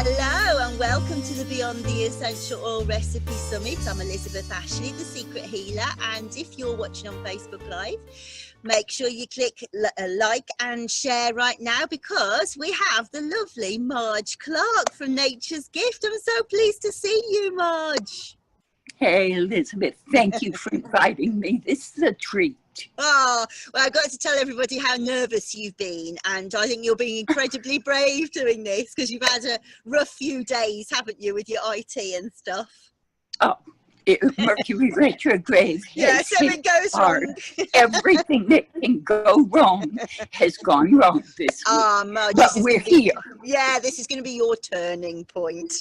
Hello and welcome to the Beyond the Essential Oil Recipe Summit. I'm Elizabeth Ashley, the Secret Healer, and if you're watching on Facebook Live, make sure you click like and share right now because we have the lovely Marge Clark from Nature's Gift. I'm so pleased to see you, Marge. Hey, Elizabeth, thank you for inviting me. This is a treat. Oh, well, I've got to tell everybody how nervous you've been, and I think you're being incredibly brave doing this because you've had a rough few days, haven't you, with your IT and stuff? Oh, Mercury retrograde. Yes, everything goes wrong. Everything that can go wrong has gone wrong this week. But we're here. Yeah, this is going to be your turning point.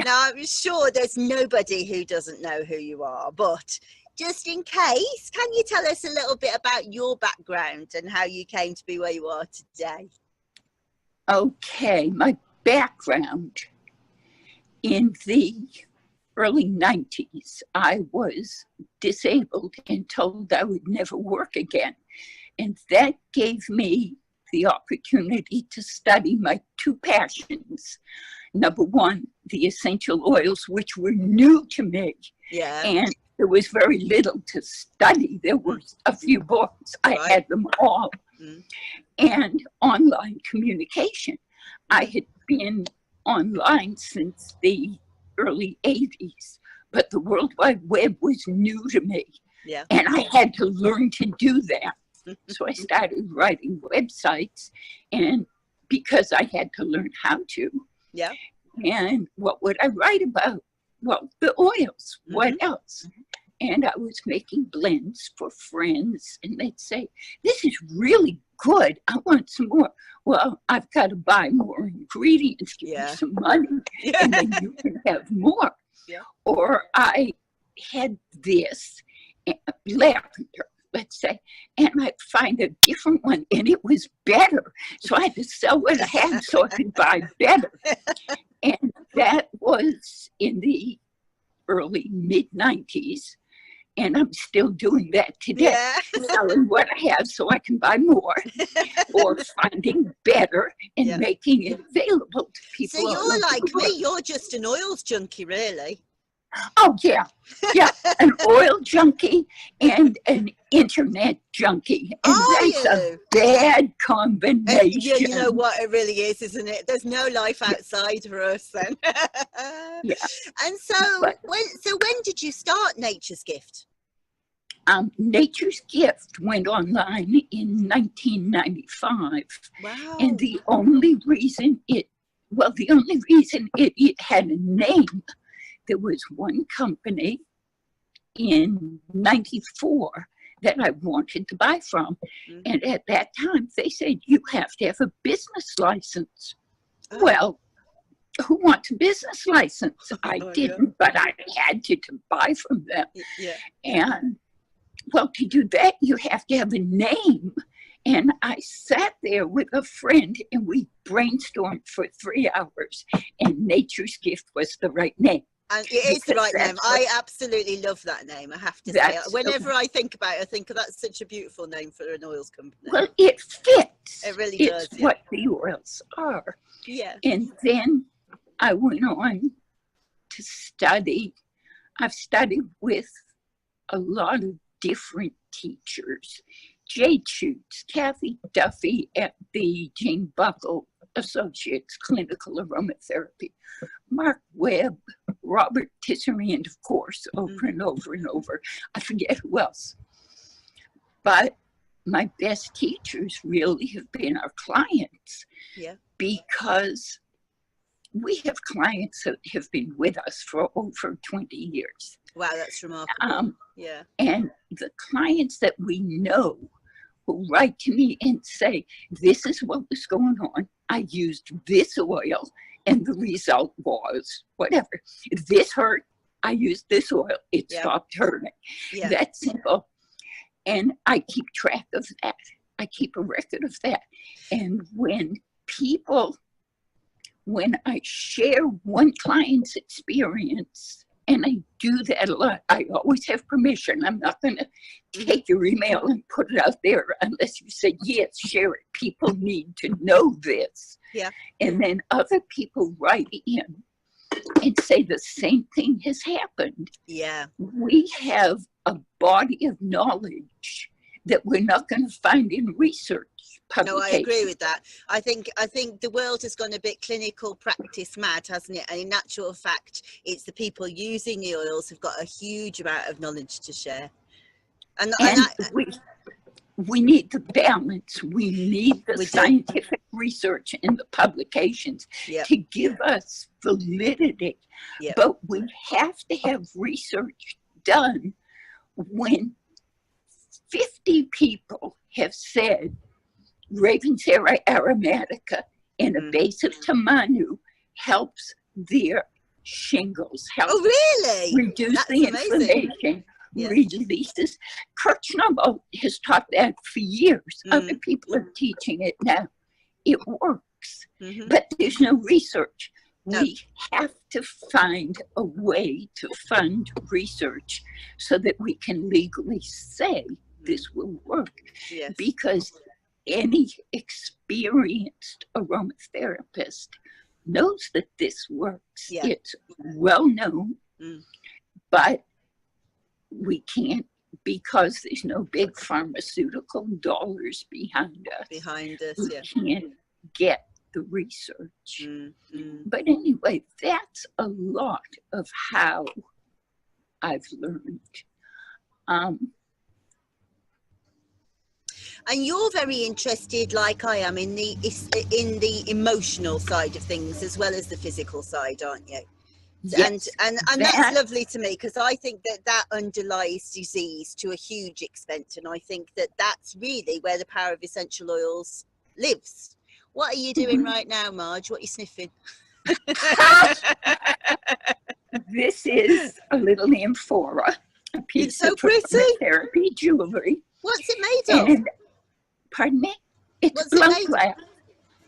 Now, I'm sure there's nobody who doesn't know who you are, but just in case, can you tell us a little bit about your background and how you came to be where you are today? Okay, my background in the early 90s, I was disabled and told I would never work again. And that gave me the opportunity to study my two passions. Number one, the essential oils, which were new to me. Yeah. And there was very little to study. There were a few books. I had them all. And online communication. I had been online since the early 80s, but the World Wide Web was new to me. Yeah. And I had to learn to do that. So I started writing websites, and because I had to learn how to. Yeah. And what would I write about? Well, the oils. What else? And I was making blends for friends, and they'd say, this is really good. I want some more. Well, I've got to buy more ingredients, give you some money, and then you can have more. Yeah. Or I had this lavender, let's say, and I'd find a different one, and it was better. So I had to sell what I had so I could buy better. And that was in the early mid-90s. And I'm still doing that today, selling what I have so I can buy more, or finding better and making it available to people. So you're like me, you're just an oils junkie, really. Oh, yeah, an oil junkie and an internet junkie. And that's a bad combination. Yeah, you know what it really is, isn't it? There's no life outside for us then. And so, when did you start Nature's Gift? Nature's Gift went online in 1995. Wow. And the only reason it had a name, there was one company in 94 that I wanted to buy from. And at that time, they said, you have to have a business license. Well, who wants a business license? I didn't, but I had to buy from them. And, well, to do that, you have to have a name. And I sat there with a friend, and we brainstormed for 3 hours, and Nature's Gift was the right name. And it is the right name. I absolutely love that name, I have to say. Whenever I think about it, I think that's such a beautiful name for an oils company. Well, it fits. It really does. It's what the oils are. Yeah. And then I went on to study. I've studied with a lot of different teachers. Jade Schutz, Kathy Duffy at the Jane Buckle Associates Clinical Aromatherapy, Mark Webb, Robert Tisserand, and of course, over and over and over. I forget who else. But my best teachers really have been our clients. Yeah. Because we have clients that have been with us for over 20 years. Wow, that's remarkable. Yeah. And the clients that we know who write to me and say, this is what was going on. I used this oil and the result was whatever. This hurt, I used this oil, it stopped hurting. That's simple. And I keep track of that. I keep a record of that. And when I share one client's experience And I do that a lot. I always have permission. I'm not going to take your email and put it out there unless you say, yes, share it. People need to know this. Yeah. And then other people write in and say the same thing has happened. Yeah. We have a body of knowledge that we're not going to find in research. No, I agree with that. I think the world has gone a bit clinical practice mad, hasn't it? And in actual fact, it's the people using the oils have got a huge amount of knowledge to share. And we need the balance. We need the scientific research and the publications to give us validity. Yep. But we have to have research done when 50 people have said Ravensara aromatica and a base of tamanu helps their shingles, helps reduce That's the amazing. inflammation, releases. Kurt Schnabel has taught that for years. Other people are teaching it now. It works, but there's no research. We have to find a way to fund research so that we can legally say this will work. Yes. Because any experienced aromatherapist knows that this works. Yeah. It's well known, but we can't, because there's no big pharmaceutical dollars behind us. We can't get the research. But anyway, that's a lot of how I've learned. And you're very interested, like I am, in the emotional side of things as well as the physical side, aren't you? Yes, and that's lovely to me, because I think that underlies disease to a huge extent, and I think that's really where the power of essential oils lives. What are you doing right now, Marge? What are you sniffing? This is a little amphora, a piece of aromatherapy jewelry. What's it made of? And, pardon me? It's blunt glass.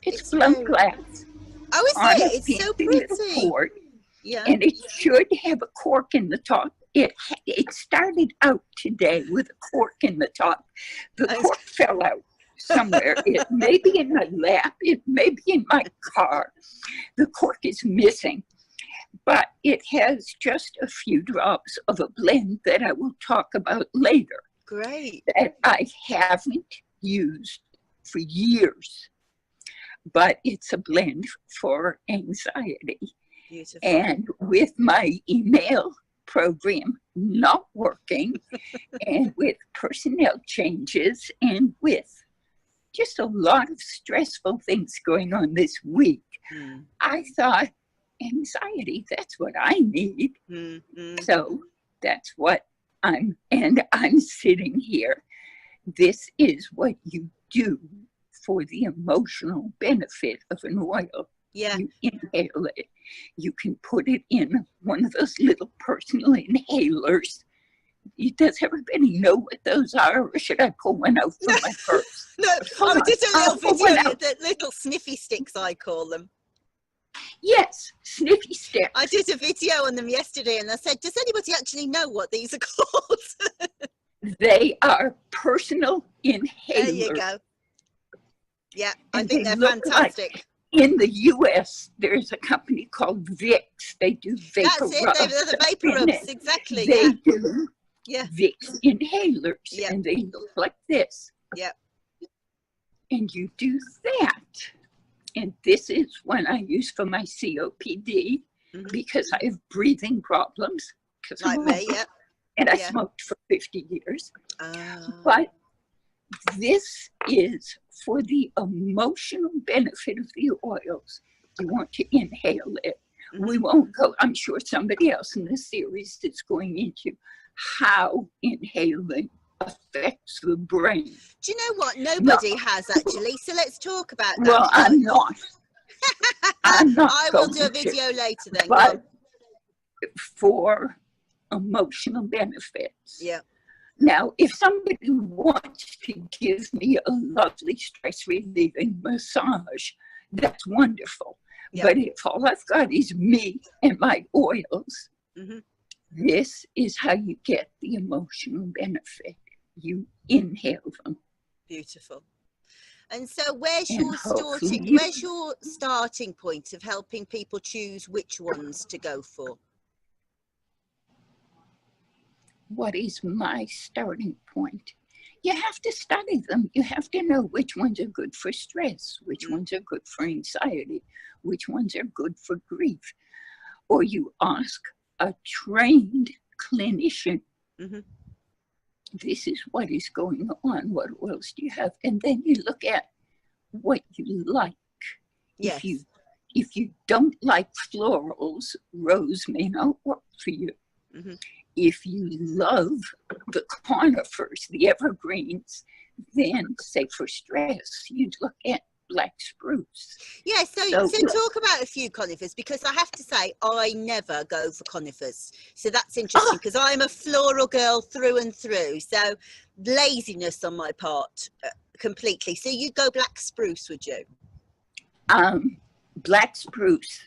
It's blunt glass. Oh, is it? It's so pretty. Port, and it should have a cork in the top. It started out today with a cork in the top. The cork fell out somewhere. It may be in my lap. It may be in my car. The cork is missing. But it has just a few drops of a blend that I will talk about later. Great. That I haven't used for years. But it's a blend for anxiety. Beautiful. And with my email program not working, and with personnel changes, and with just a lot of stressful things going on this week, I thought, anxiety, that's what I need. So that's what I'm sitting here. This is what you do for the emotional benefit of an oil. Yeah. You inhale it. You can put it in one of those little personal inhalers. Does everybody know what those are, or should I pull one out from my purse? No, I did a little video, the little sniffy sticks, I call them. Yes, sniffy sticks. I did a video on them yesterday, and I said, does anybody actually know what these are called? They are personal inhalers. There you go. Yeah, I think they're fantastic. Like, in the U.S., there's a company called Vicks. They do vapor rubs. That's it, they're the vapor rubs, exactly. They do Yeah. Vicks inhalers, and they look like this. Yeah. And you do that. And this is one I use for my COPD because I have breathing problems. Like me, yeah. And I smoked for 50 years. But this is for the emotional benefit of the oils. You want to inhale it. We won't go, I'm sure somebody else in this series is going into how inhaling affects the brain. Do you know what? Nobody has actually. So let's talk about that. Well, I'm not. I will do a video later then. But for emotional benefits. Yeah. Now, if somebody wants to give me a lovely stress relieving massage, that's wonderful. But if all I've got is me and my oils, This is how you get the emotional benefit. You inhale them. Beautiful. And so where's And your starting point of helping people choose which ones to go for? What is my starting point? You have to study them. You have to know which ones are good for stress, which ones are good for anxiety, which ones are good for grief. Or you ask a trained clinician, this is what is going on, what else do you have? And then you look at what you like. Yes. If you don't like florals, rose may not work for you. If you love the conifers, the evergreens, then say for stress, you'd look at black spruce. Yeah, so talk about a few conifers, because I have to say I never go for conifers. So that's interesting, because I'm a floral girl through and through. So laziness on my part completely. So you'd go black spruce, would you? Black spruce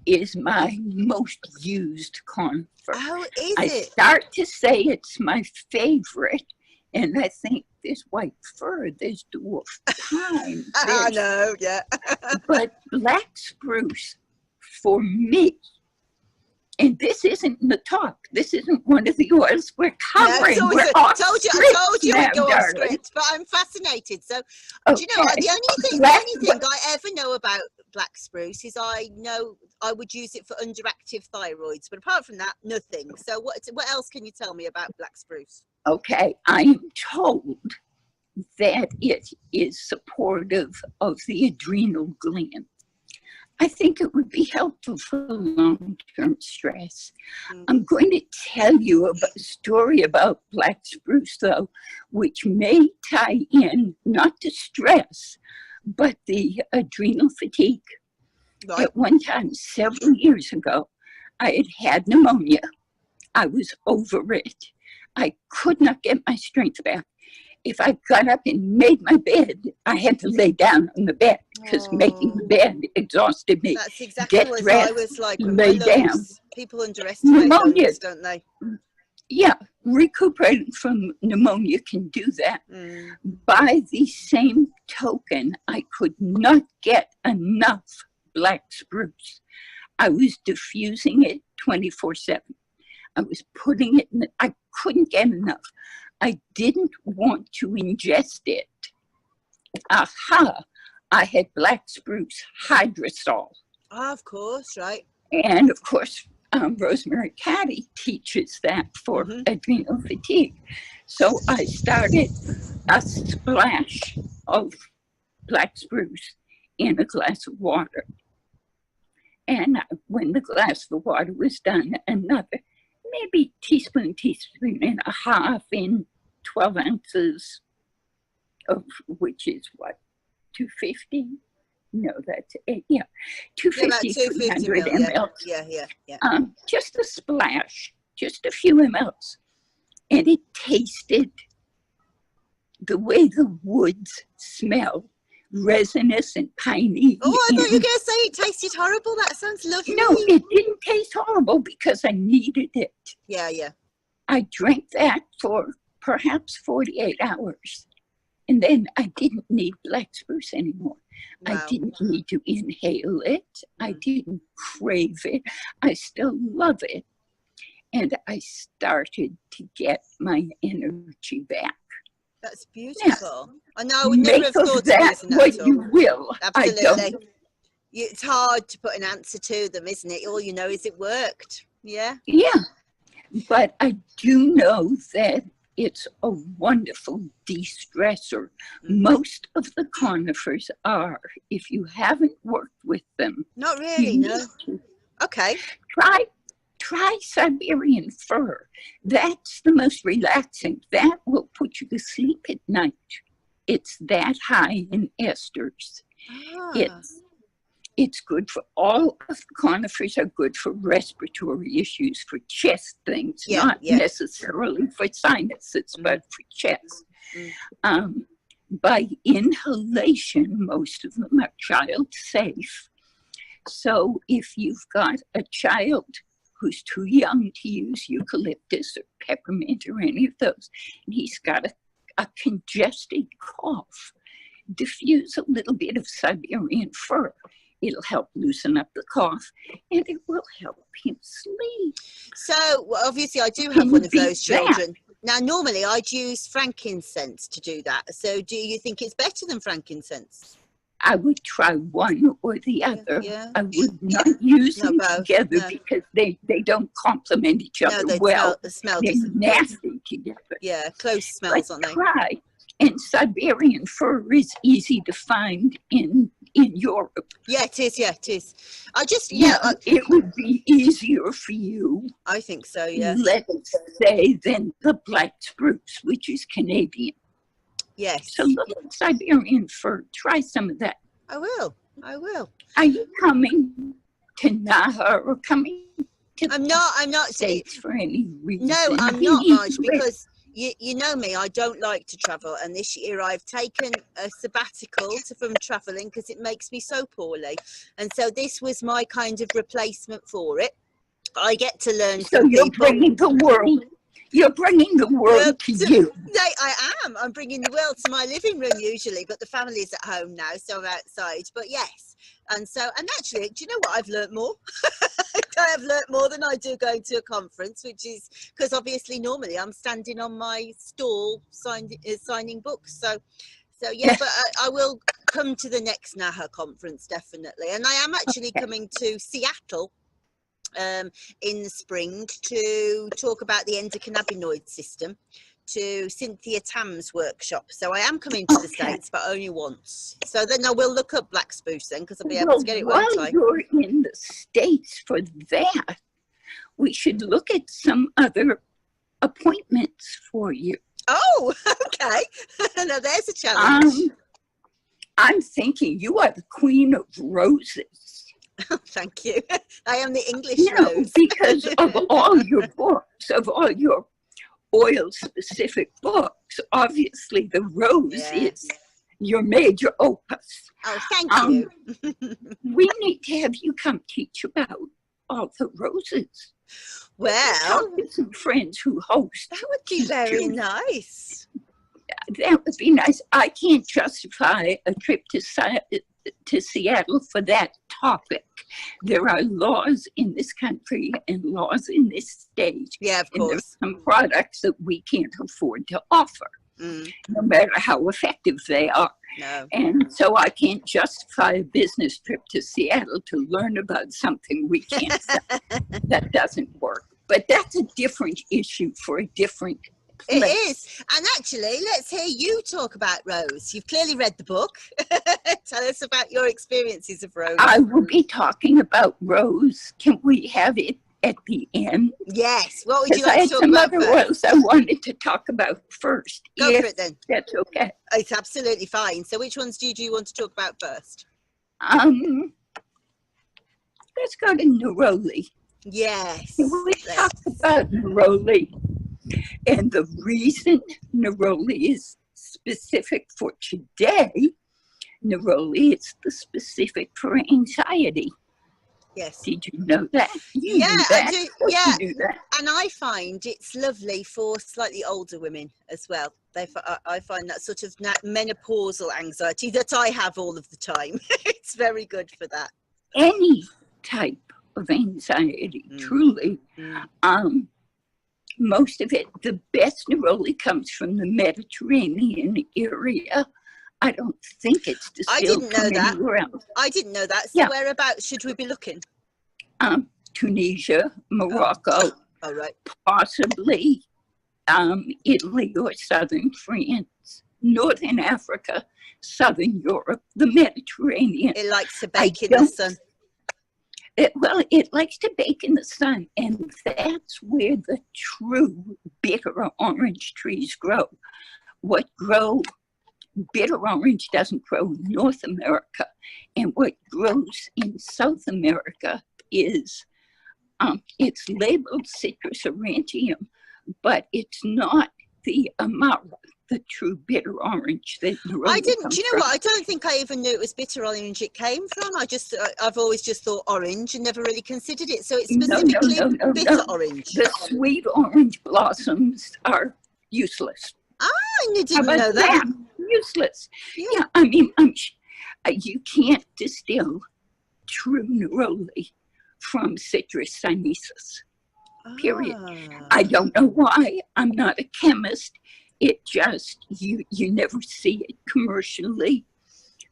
is my most used conifer. Oh, is I it? start to say it's my favorite, and I think there's white fir, there's dwarf pine. I know, yeah. But black spruce, for me, and this isn't the talk, this isn't one of the oils we're covering. No, I told you I'd go off script, but I'm fascinated. So, do you know, the only thing I ever know about black spruce is I know I would use it for underactive thyroids, but apart from that, nothing. So what else can you tell me about black spruce? Okay, I am told that it is supportive of the adrenal gland. I think it would be helpful for long-term stress. I'm going to tell you a story about black spruce, though, which may tie in not to stress, but the adrenal fatigue. Right. At one time, several years ago, I had pneumonia. I was over it. I could not get my strength back. If I got up and made my bed, I had to lay down on the bed, because making the bed exhausted me. That's exactly what I was like with lay my lungs. Down. People underestimate lungs, don't they? Yeah, recuperating from pneumonia can do that. By the same token, I could not get enough black spruce. I was diffusing it 24/7. I was putting it in, I couldn't get enough. I didn't want to ingest it. Aha! I had black spruce hydrosol. Of course, right. And of course, Rosemary Caddy teaches that for adrenal fatigue. So I started a splash of black spruce in a glass of water. And when the glass of water was done, another, maybe teaspoon and a half in 12 ounces, of which is what, 250? No, that's 250, 300 ml. Yeah. Just a splash, just a few mLs. And it tasted the way the woods smell, resinous and piney. Oh, I thought you were going to say it tasted horrible. That sounds lovely. No, it didn't taste horrible because I needed it. Yeah. I drank that for perhaps 48 hours. And then I didn't need black spruce anymore. Wow. I didn't need to inhale it. I didn't crave it. I still love it. And I started to get my energy back. That's beautiful. Yeah. I know I would never have thought of using that what you will. Absolutely. It's hard to put an answer to them, isn't it? All you know is it worked. Yeah. Yeah. But I do know that it's a wonderful de-stressor. Most of the conifers are, if you haven't worked with them. Not really, no. Okay. Try Siberian fir. That's the most relaxing. That will put you to sleep at night. It's that high in esters. It's good for all of the conifers are good for respiratory issues, for chest things, not necessarily for sinuses, but for chest. By inhalation, most of them are child safe. So if you've got a child who's too young to use eucalyptus or peppermint or any of those, and he's got a congested cough, diffuse a little bit of Siberian fir. It'll help loosen up the cough, and it will help him sleep. So, well, obviously, I do have one of those children. Now, normally, I'd use frankincense to do that. So, do you think it's better than frankincense? I would try one or the other. Yeah. I would not use them both, together because they don't complement each other well. Smell They're nasty together. Yeah, close smells, aren't they? Try. And Siberian fir is easy to find in Europe. Yeah, it is. Yeah, it is. It would be easier for you. I think so. Yeah. Let's say than the black spruce, which is Canadian. Yes. So look at Siberian fir. Try some of that. I will. Are you coming to Naha or coming to I'm not States for any reason? No, I'm not, Marge, because you know me, I don't like to travel, and this year I've taken a sabbatical from traveling because it makes me so poorly, and so this was my kind of replacement for it. I get to learn from you're people. bringing the world. You're bringing the world to you. I am. I'm bringing the world to my living room usually, but the family's at home now, so I'm outside. But yes, and actually, do you know what? I've learnt more. I have learnt more than I do going to a conference, which is because obviously normally I'm standing on my stall signing books. So yeah, but I will come to the next NAHA conference definitely, and I am actually coming to Seattle in the spring to talk about the endocannabinoid system to Cynthia Tam's workshop. So I am coming to the States, but only once. So then I will look up black spruce then, because I'll be able to get it, won't I? While you're in the States for that, we should look at some other appointments for you. Oh, okay. Now there's a challenge. I'm thinking you are the queen of roses. Oh, thank you. I am the English rose. Because of all your books, of all your oil-specific books, obviously the rose is your major opus. Oh, thank you. We need to have you come teach about all the roses. Well, talk to some friends who host. That would be very nice. That would be nice. I can't justify a trip to Seattle for that topic. There are laws in this country and laws in this state. Yeah, of course. And there's some products that we can't afford to offer, no matter how effective they are. No. And so I can't justify a business trip to Seattle to learn about something we can't sell. That doesn't work. But that's a different issue for a different place. It is. And actually, let's hear you talk about Rose. You've clearly read the book. Tell us about your experiences of Rose. I will be talking about Rose. Can we have it at the end? Yes. What would you like to talk about? I had some other oils I wanted to talk about first. Go for it then. That's okay. It's absolutely fine. So which ones do you want to talk about first? Let's go to neroli. Yes. We talked about neroli. And the reason neroli is specific for today, neroli is the specific for anxiety. Yes. Did you know that? You yeah, knew that. I do. Yeah, you knew that. And I find it's lovely for slightly older women as well. I find that sort of menopausal anxiety that I have all of the time. It's very good for that. Any type of anxiety, truly. Most of it, the best neroli comes from the Mediterranean area. I don't think it's distilled from anywhere else. I didn't know that. So whereabouts should we be looking? Tunisia, Morocco, right. Possibly Italy or southern France, northern Africa, southern Europe, the Mediterranean. It likes to bake in the sun. It likes to bake in the sun, and that's where the true bitter orange trees grow. Bitter orange doesn't grow in North America, and what grows in South America is, it's labeled Citrus aurantium, but it's not the Amara. the true bitter orange that I neroli didn't. comes Do you know from. what? I don't think I even knew it was bitter orange it came from. I've always just thought orange and never really considered it. So it's specifically bitter orange. The sweet orange blossoms are useless. I didn't know that. Useless. Yeah, I mean, you can't distill true neroli from Citrus sinensis. Period. I don't know why. I'm not a chemist. It just, you never see it commercially.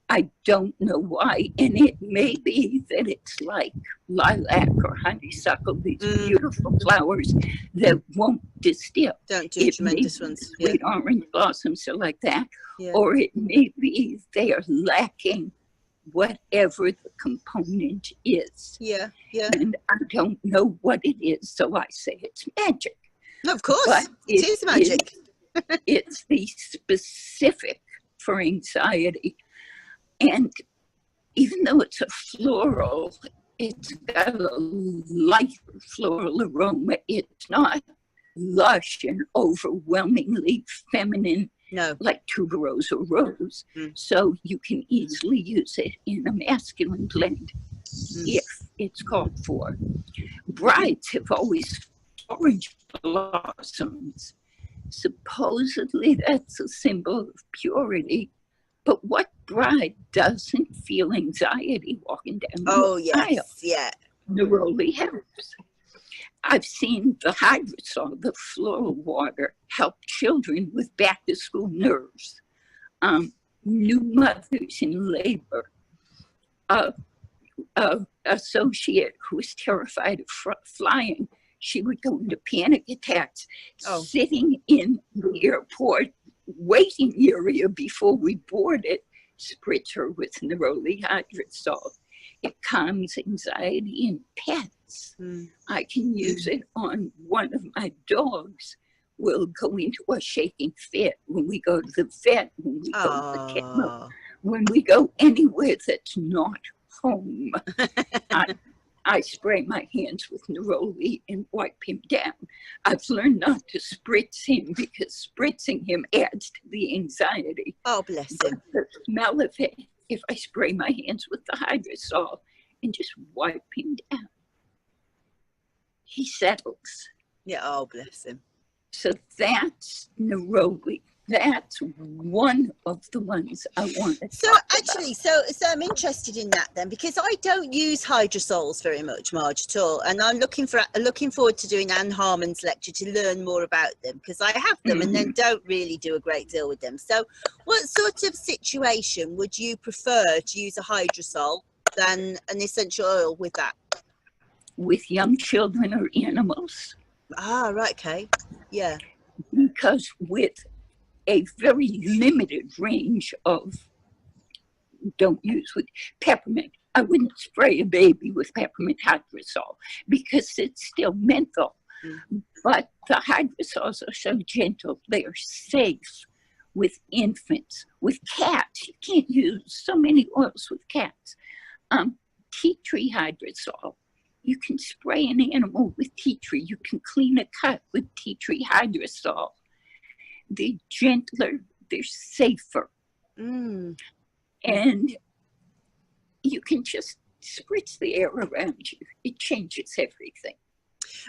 I don't know why. And it may be that it's like lilac or honeysuckle, these beautiful flowers that won't distill. Don't do tremendous ones. Sweet orange blossoms are like that. Yeah. Or it may be they are lacking whatever the component is. Yeah, yeah. And I don't know what it is, so I say it's magic. No, of course, but it is magic. It's the specific for anxiety. And even though it's a floral, it's got a lighter floral aroma. It's not lush and overwhelmingly feminine, like tuberose or rose. So you can easily use it in a masculine blend if it's called for. Brides have always orange blossoms. Supposedly that's a symbol of purity. But what bride doesn't feel anxiety walking down the aisle? Yeah. Neroli helps. I've seen the hydrosol, the floral water, help children with back-to-school nerves. New mothers in labor. Associate who was terrified of flying, she would go into panic attacks sitting in the airport waiting area before we boarded, spritz her with neroli hydrosol. It calms anxiety in pets. I can use it on one of my dogs. We'll go into a shaking fit when we go to the vet, when we go to the kennel, when we go anywhere that's not home. I spray my hands with neroli and wipe him down. I've learned not to spritz him because spritzing him adds to the anxiety. Oh, bless him. But the smell of it, if I spray my hands with the hydrosol and just wipe him down, he settles. Yeah, oh, bless him. So that's neroli. That's one of the ones I wanted. So actually, so I'm interested in that then, because I don't use hydrosols very much, Marge, at all, and I'm looking forward to doing Anne Harmon's lecture to learn more about them, because I have them and then don't really do a great deal with them. So, what sort of situation would you prefer to use a hydrosol than an essential oil with that? With young children or animals. Ah, right, okay, yeah. Because with a very limited range of, don't use with peppermint. I wouldn't spray a baby with peppermint hydrosol because it's still menthol. But the hydrosols are so gentle, they are safe with infants. With cats, you can't use so many oils with cats. Tea tree hydrosol. You can spray an animal with tea tree. You can clean a cut with tea tree hydrosol. They're gentler, they're safer. And you can just spritz the air around you. It changes everything.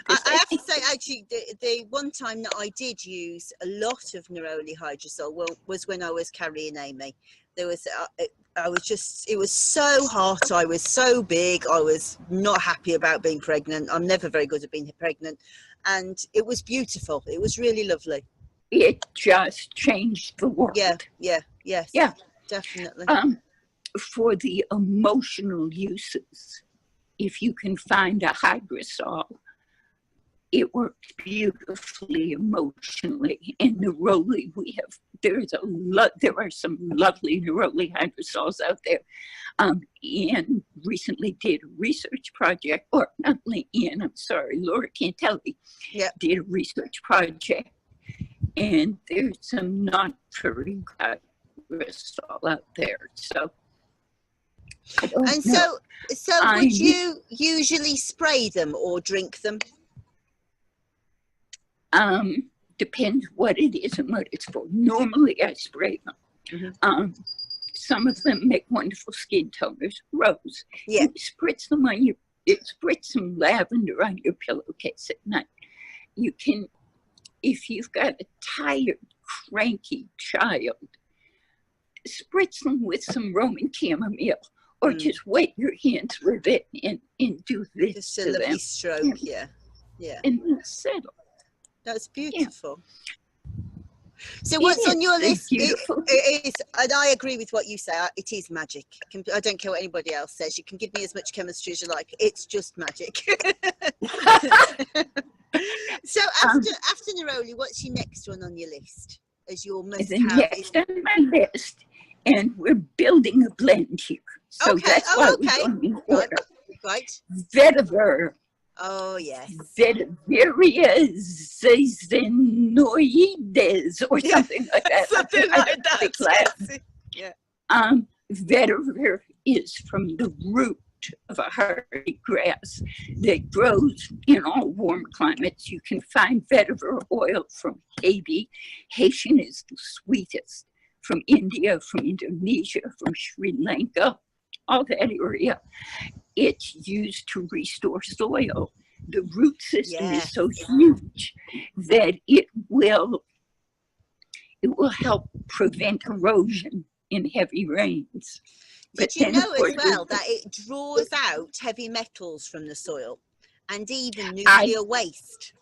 I have to say, actually, the one time that I did use a lot of neroli hydrosol was when I was carrying Amy. There was, it was so hot. I was so big. I was not happy about being pregnant. I'm never very good at being pregnant. And it was beautiful. It was really lovely. It just changed the world. Yeah, definitely. For the emotional uses, if you can find a hydrosol, it works beautifully emotionally. And neroli, there are some lovely neroli hydrosols out there. Ian recently did a research project, or not Ian, I'm sorry, Laura Cantelli did a research project. And there's some not very good hydrosol out there. So I don't know. So would you usually spray them or drink them? Depends what it is and what it's for. Normally, I spray them. Some of them make wonderful skin toners. Rose. Yeah. You spritz them on your. Spritz some lavender on your pillowcase at night. You can, if you've got a tired, cranky child, spritz them with some Roman chamomile, or just wet your hands with it and do this. Just a lovely stroke, yeah. And then settle. That's beautiful. So what's on your list? It is, and I agree with what you say. It is magic. I don't care what anybody else says. You can give me as much chemistry as you like. It's just magic. So after neroli, what's your next one on your list? As your must have? Next on my list, and we're building a blend here. So that's why we're going in order. Right. Vetiver. Oh, yes. Vetiveria zizinoides, or something like that. Something like that. Yes. Vetiver is from the root of a hardy grass that grows in all warm climates. You can find vetiver oil from Haiti. Haitian is the sweetest. From India, from Indonesia, from Sri Lanka, all that area. It's used to restore soil. The root system is so huge that it will help prevent erosion in heavy rains. Did you know as well that it draws out heavy metals from the soil and even nuclear waste?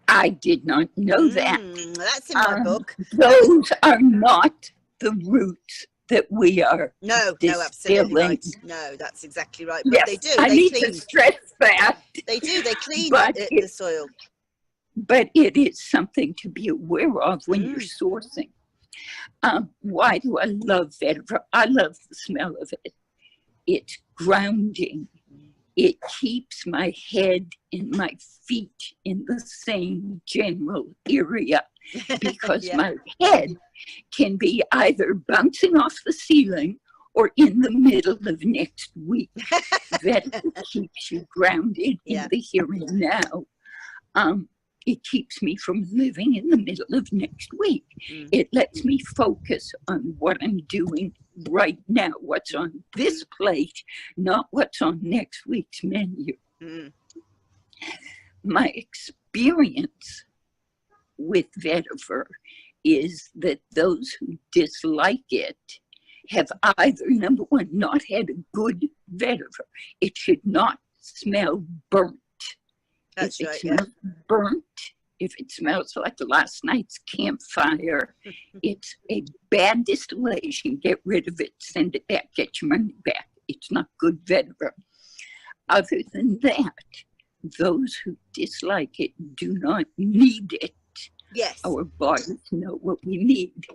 I did not know that. That's in my book. Those are not the roots that we are distilling. Absolutely right. No, that's exactly right. But yes, they do. I they need clean. to stress that. They do. They clean the soil. But it is something to be aware of when you're sourcing. Why do I love vetiver? I love the smell of it. It's grounding. It keeps my head and my feet in the same general area because my head can be either bouncing off the ceiling or in the middle of next week. That keeps you grounded in the here and now. It keeps me from living in the middle of next week. It lets me focus on what I'm doing right now, what's on this plate, not what's on next week's menu. My experience with vetiver is that those who dislike it have either, number one, not had a good vetiver. It should not smell burnt. That's if right, it smells burnt, if it smells like last night's campfire, it's a bad distillation. Get rid of it, send it back, get your money back. It's not good vetiver. Other than that, those who dislike it do not need it. Yes. Our bodies know what we need.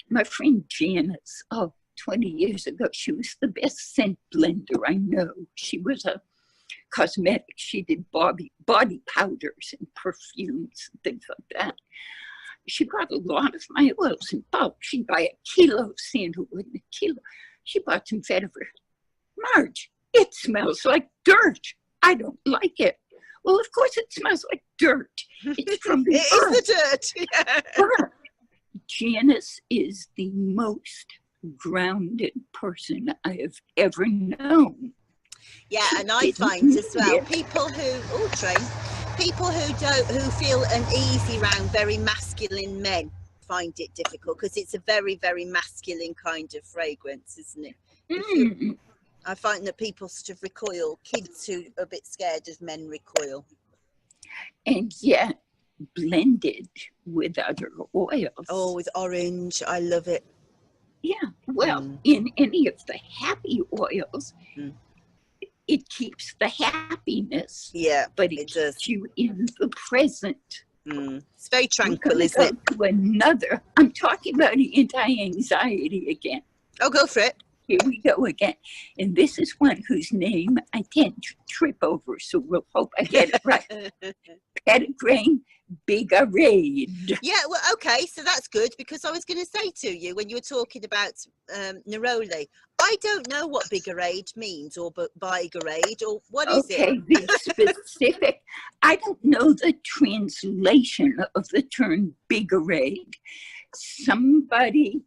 My friend Janice, 20 years ago, she was the best scent blender I know. She was a cosmetic. She did body powders and perfumes and things like that. She bought a lot of my oils in bulk. She'd buy a kilo of sandalwood and a kilo. She bought some vetiver. Marge, it smells like dirt. I don't like it. Well, of course it smells like dirt. It's from the earth. It is the dirt. Yeah. Janice is the most grounded person I have ever known. Yeah, and I find as well people who feel uneasy around very masculine men find it difficult because it's a very, very masculine kind of fragrance, isn't it? I find that people sort of recoil. Kids who are a bit scared of men recoil. And yet blended with other oils. Oh, with orange, I love it. Yeah, well, in any of the happy oils. It keeps the happiness, but it keeps you in the present. It's very tranquil, isn't it? To another, I'm talking about anti-anxiety again. Oh, go for it. Here we go again. And this is one whose name I tend to trip over, so we'll hope I get it right. Petitgrain Bigarade. Yeah, well, okay, so that's good, because I was going to say to you when you were talking about neroli, I don't know what bigarade means, or bigarade, or what is it? Okay, the specific, I don't know the translation of the term bigarade. Somebody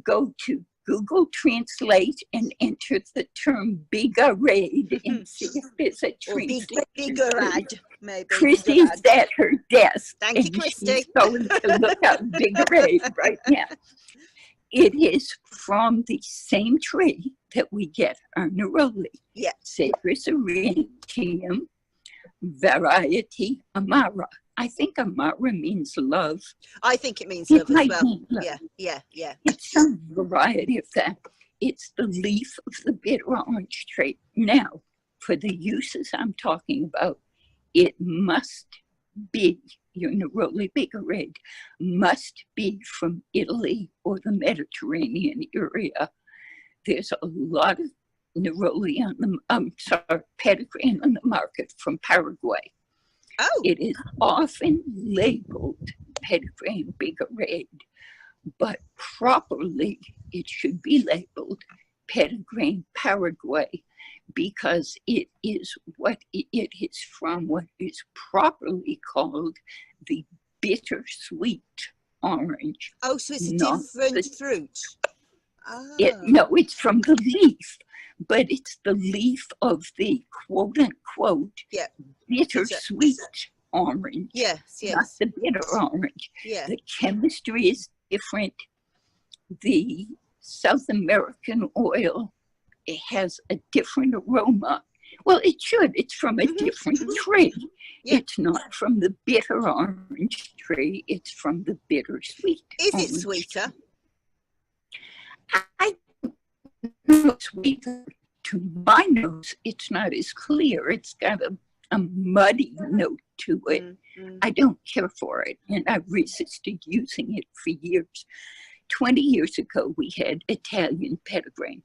go to Google Translate and enter the term bigarade and see if there's a Or translation. bigarade, maybe. Chrissy's at her desk. Thank you, Christy. She's going to look up bigarade right now. It is from the same tree that we get our neroli. Yeah. Cypress aurantium, variety Amara. I think Amara means love. I think it means love as well. Love. Yeah. It's some variety of that. It's the leaf of the bitter orange tree. Now, for the uses I'm talking about, it must be, your neroli bigarade must be from Italy or the Mediterranean area. There's a lot of neroli on the, Petitgrain on the market from Paraguay. Oh. It is often labeled Petitgrain Bigarade, but properly it should be labeled Petitgrain Paraguay, because it is from what is properly called the bittersweet orange. Oh, so it's a different fruit. Oh. No, it's from the leaf, but it's the leaf of the quote unquote bittersweet orange. Yes. Not the bitter orange. Yeah. The chemistry is different. The South American oil, it has a different aroma. Well, it should. It's from a different tree. Yeah. It's not from the bitter orange tree. It's from the bittersweet. Is it sweeter? I know sweeter. To my nose, it's not as clear. It's got a muddy note to it. I don't care for it, and I've resisted using it for years. 20 years ago, we had Italian Petitgrain.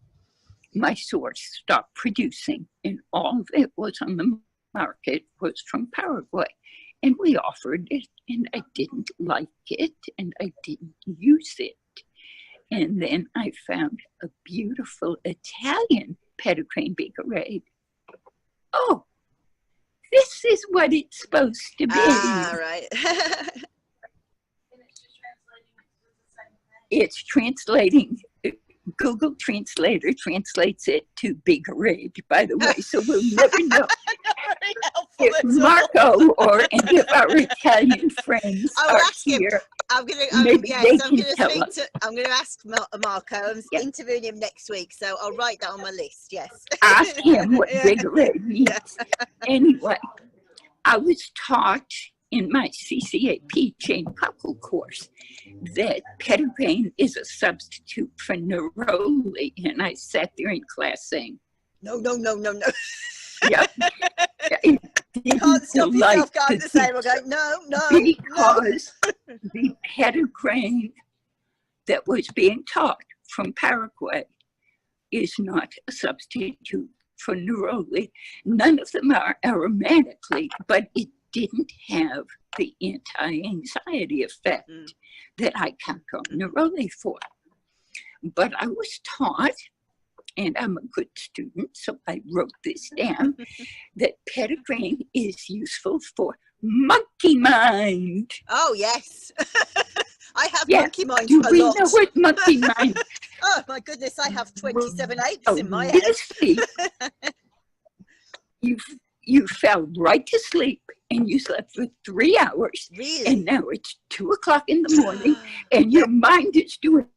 My source stopped producing, and all of it was on the market was from Paraguay. And we offered it, and I didn't like it, and I didn't use it. And then I found a beautiful Italian Petitgrain Bigarade. Oh, this is what it's supposed to be. Ah, right. It's translating. Google Translator translates it to Bigarade, by the way, so we'll never know. If Marco or any of our Italian friends are here, I'm going to ask Marco. I'm interviewing him next week, so I'll write that on my list. Yes. Ask him what Bigarade means. Anyway, I was taught in my CCAP Jane Puckle course that Petitgrain is a substitute for neroli, and I sat there in class saying, no. Yeah. You can't stop yourself going the same. I'm going, no. Because the Petitgrain that was being taught from Paraguay is not a substitute for neroli. None of them are aromatically, but it didn't have the anti-anxiety effect that I count on neroli for. But I was taught, and I'm a good student, so I wrote this down, that Petitgrain is useful for monkey mind. Oh, yes. I have monkey mind Do a we lot. know what monkey mind? Oh, my goodness, I have 27 apes in my head. You fell right to sleep, and you slept for 3 hours. Really? And now it's 2 o'clock in the morning, and your mind is doing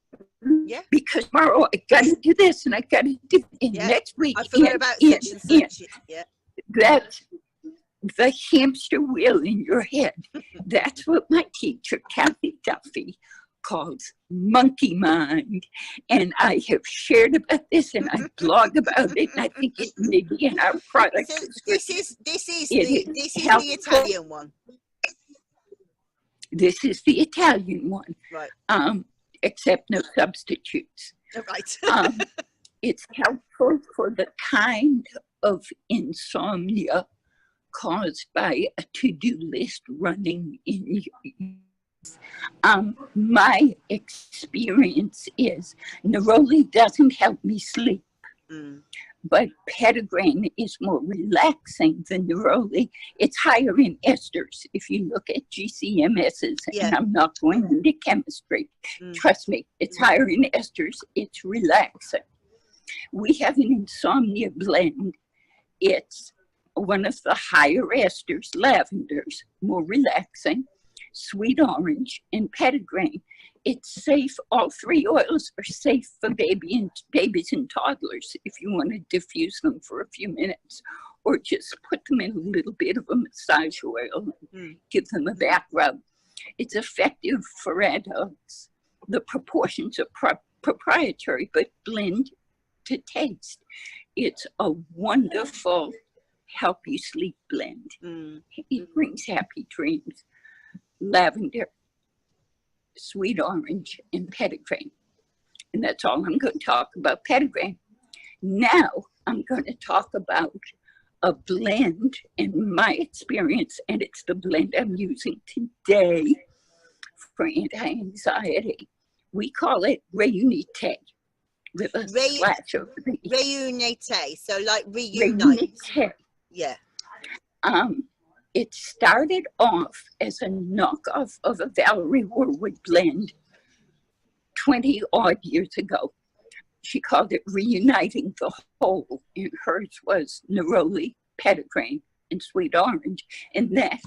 because tomorrow I got to do this, and I got to do it next week. I forgot about such and such. That's the hamster wheel in your head. That's what my teacher, Kathy Duffy, calls monkey mind. And I have shared about this, and I blog about it, and I think it may be in our product. This is the Italian one. This is the Italian one. Right. Except no substitutes. Right. It's helpful for the kind of insomnia caused by a to-do list running in you. My experience is neroli doesn't help me sleep, but petitgrain is more relaxing than neroli. It's higher in esters. If you look at GCMSs, and I'm not going into chemistry, trust me, it's higher in esters. It's relaxing. We have an insomnia blend. It's one of the higher esters, lavenders, more relaxing, sweet orange, and petitgrain. It's safe. All three oils are safe for babies and toddlers if you want to diffuse them for a few minutes, or just put them in a little bit of a massage oil and give them a back rub. It's effective for adults. The proportions are proprietary, but blend to taste. It's a wonderful help you sleep blend. It brings happy dreams. Lavender, sweet orange, and petitgrain. And that's all I'm going to talk about petitgrain. Now I'm going to talk about a blend in my experience, and it's the blend I'm using today for anti-anxiety. We call it Reunite, with a slash over the Reunite, so like reunite. Yeah. It started off as a knockoff of a Valerie Warwood blend 20 odd years ago. She called it Reuniting the Whole, and hers was neroli, petitgrain, and sweet orange. And that,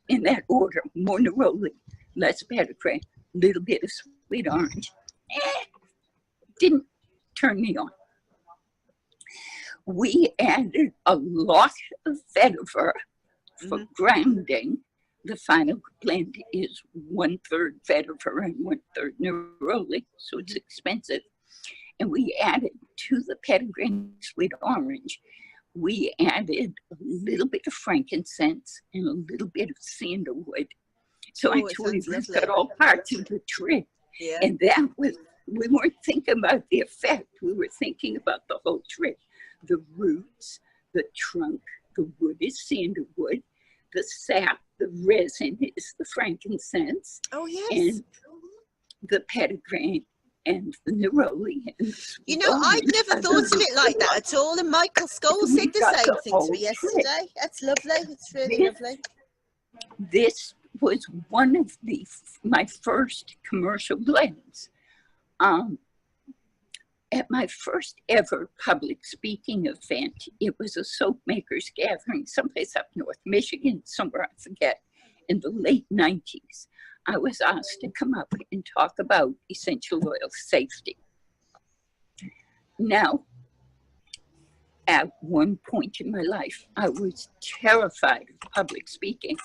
in that order, more neroli, less petitgrain, little bit of sweet orange. Didn't turn me on. We added a lot of vetiver for grounding. The final blend is 1/3 vetiver and 1/3 neroli, so it's expensive. And we added to the petitgrain sweet orange, we added a little bit of frankincense and a little bit of sandalwood. So I told you we've got all parts of the trick. Yeah. And that was, we weren't thinking about the effect, we were thinking about the whole trick. The roots, the trunk, the wood is sandalwood, the sap, the resin is the frankincense. Oh, yes. And the petitgrain and the neroli. You know, I'd never thought of it like that at all. And Michael Scholl said the same thing to me yesterday. That's lovely. It's really lovely. This was one of my first commercial blends. At my first ever public speaking event, it was a soap makers gathering someplace up north, Michigan, somewhere I forget, in the late 90s. I was asked to come up and talk about essential oil safety. Now, at one point in my life, I was terrified of public speaking.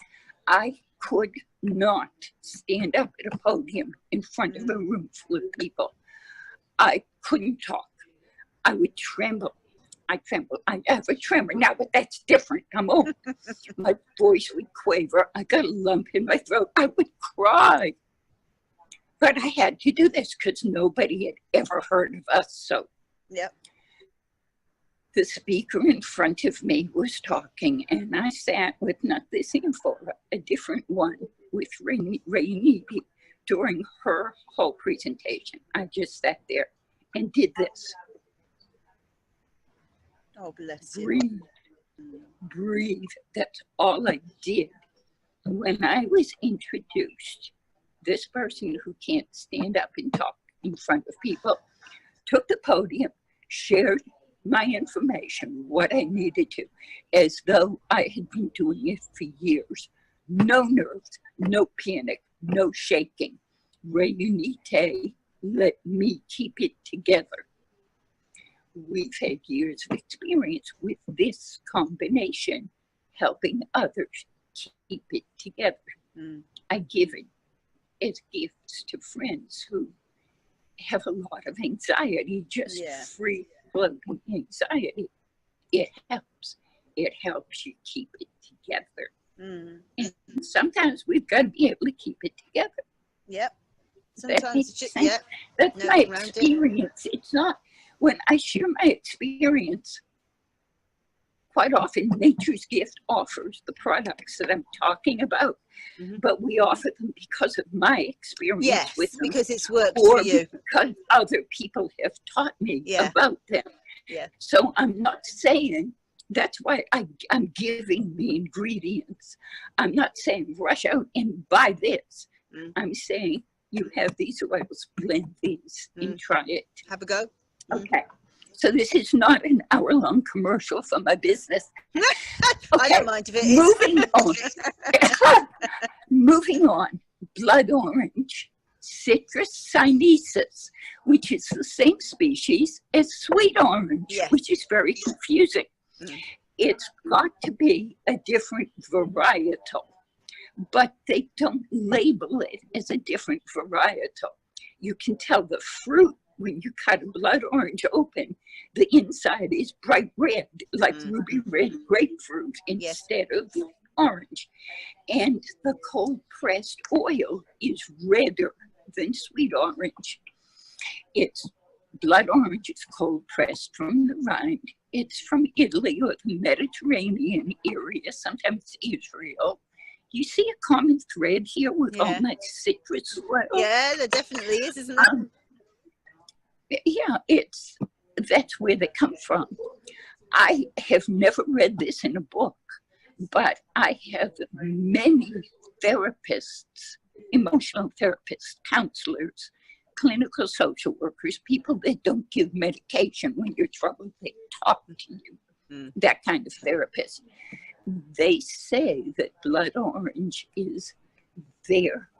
I could not stand up at a podium in front of a room full of people. I couldn't talk. I would tremble. I have a tremor now, but that's different. I'm old. My voice would quaver. I got a lump in my throat. I would cry. But I had to do this because nobody had ever heard of us. So the speaker in front of me was talking, and I sat with not this amphora, a different one with Rainey during her whole presentation. I just sat there and did this. Oh, bless you. Breathe. Breathe. That's all I did. When I was introduced, this person who can't stand up and talk in front of people took the podium, shared my information, what I needed to, as though I had been doing it for years. No nerves, no panic, no shaking. Reunite, let me keep it together. We've had years of experience with this combination, helping others keep it together. I give it as gifts to friends who have a lot of anxiety, just free floating anxiety. It helps. It helps you keep it together. And sometimes we've got to be able to keep it together. Yep. Sometimes it's just, that's my experience. It's not, when I share my experience, quite often Nature's Gift offers the products that I'm talking about, but we offer them because of my experience with them. Because it's worked or for you. Because other people have taught me about them. So I'm not saying, that's why I'm giving the ingredients. I'm not saying rush out and buy this. I'm saying you have these oils, blend these and try it. Have a go. Okay. So this is not an hour-long commercial for my business. Okay. I don't mind if it is. Moving on. Moving on. Blood orange, Citrus sinensis, which is the same species as sweet orange, which is very confusing. It's got to be a different varietal, but they don't label it as a different varietal. You can tell the fruit when you cut a blood orange open, the inside is bright red, like ruby red grapefruit instead of orange. And the cold pressed oil is redder than sweet orange. It's blood orange is cold pressed from the rind. It's from Italy or the Mediterranean area, sometimes Israel. You see a common thread here with all that citrus oil? Yeah, there definitely is, isn't there? Yeah, that's where they come from. I have never read this in a book, but I have many therapists, emotional therapists, counselors, clinical social workers, people that don't give medication when you're troubled, they talk to you, that kind of therapist. They say that blood orange is their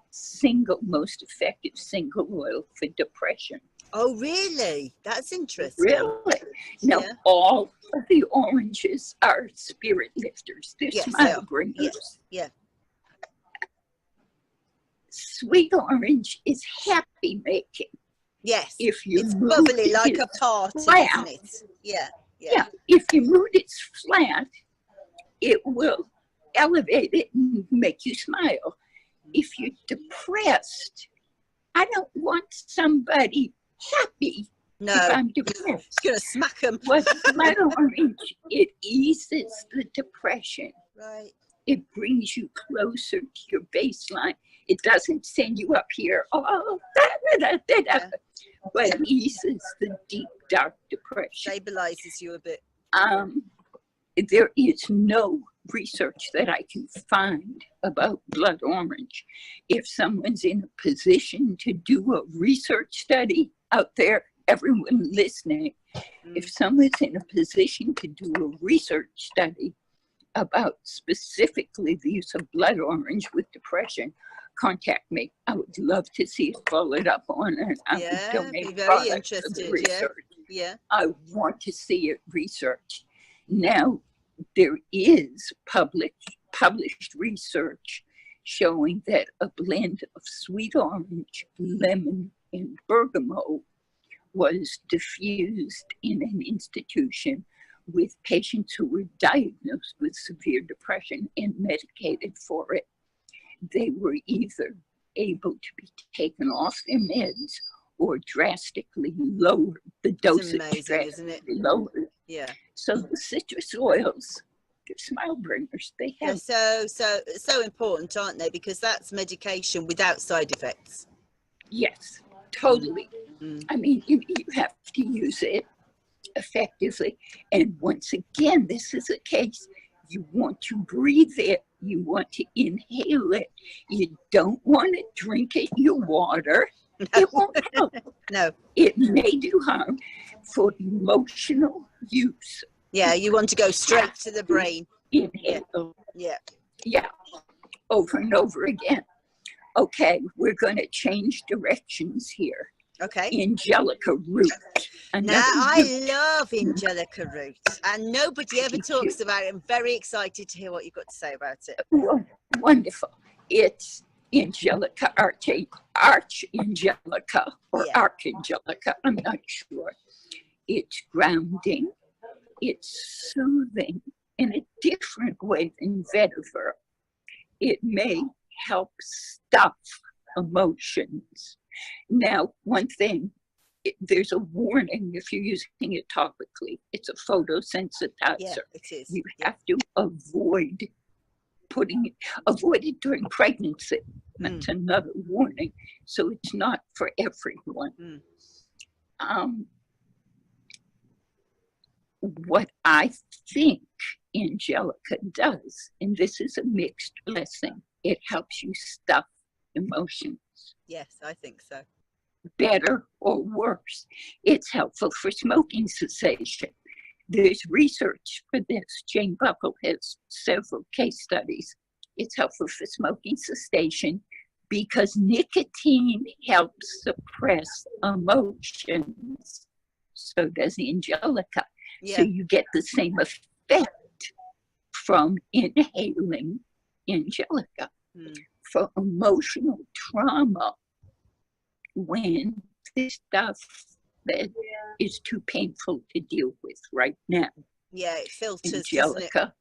most effective single oil for depression. Oh, really? That's interesting. Really? Now, all of the oranges are spirit lifters. They're smile bringers. Sweet orange is happy making. Yes. If you it's bubbly like a party, isn't it? Yeah. If your mood is flat, it will elevate it and make you smile. If you're depressed, I don't want somebody happy. No. If I'm depressed. It's going to smack them. But blood orange, it eases the depression. Right. It brings you closer to your baseline. It doesn't send you up here, but it eases the deep, dark depression. Stabilizes you a bit. There is no research that I can find about blood orange. If someone's in a position to do a research study out there, everyone listening, if someone's in a position to do a research study about specifically the use of blood orange with depression, contact me. I would love to see it followed up on, and I would donate be very products interested. to the research. Yeah. I want to see it researched. Now, there is published research showing that a blend of sweet orange, lemon, and bergamot was diffused in an institution with patients who were diagnosed with severe depression and medicated for it. They were either able to be taken off their meds or drastically lowered. The dosage drastically lowered. Yeah. So the citrus oils, they're smile bringers. They have so important, aren't they? Because that's medication without side effects. Yes, totally. I mean, you have to use it effectively. And once again, this is a case, you want to breathe it, you want to inhale it, you don't want to drink it, you water. It won't help. No. It may do harm for emotional use. Yeah, you want to go straight to the brain. Inhale. Yeah. Over and over again. Okay, we're going to change directions here. Okay. Angelica root. Now, I love Angelica root, and nobody ever talks about it. I'm very excited to hear what you've got to say about it. Wonderful. It's Angelica, Archangelica, or Archangelica, I'm not sure. It's grounding, it's soothing in a different way than vetiver. It may help stuff emotions. Now, one thing, there's a warning if you're using it topically. It's a photosensitizer. Yeah, it is. You have to avoid it during pregnancy. That's another warning. So it's not for everyone. What I think Angelica does, and this is a mixed blessing, it helps you stuff emotions. Yes, I think so. Better or worse. It's helpful for smoking cessation. There's research for this. Jane Buckle has several case studies. It's helpful for smoking cessation because nicotine helps suppress emotions. So does Angelica. Yeah. So you get the same effect from inhaling Angelica. For emotional trauma, when this stuff that is too painful to deal with right now. Yeah, it filters, Angelica,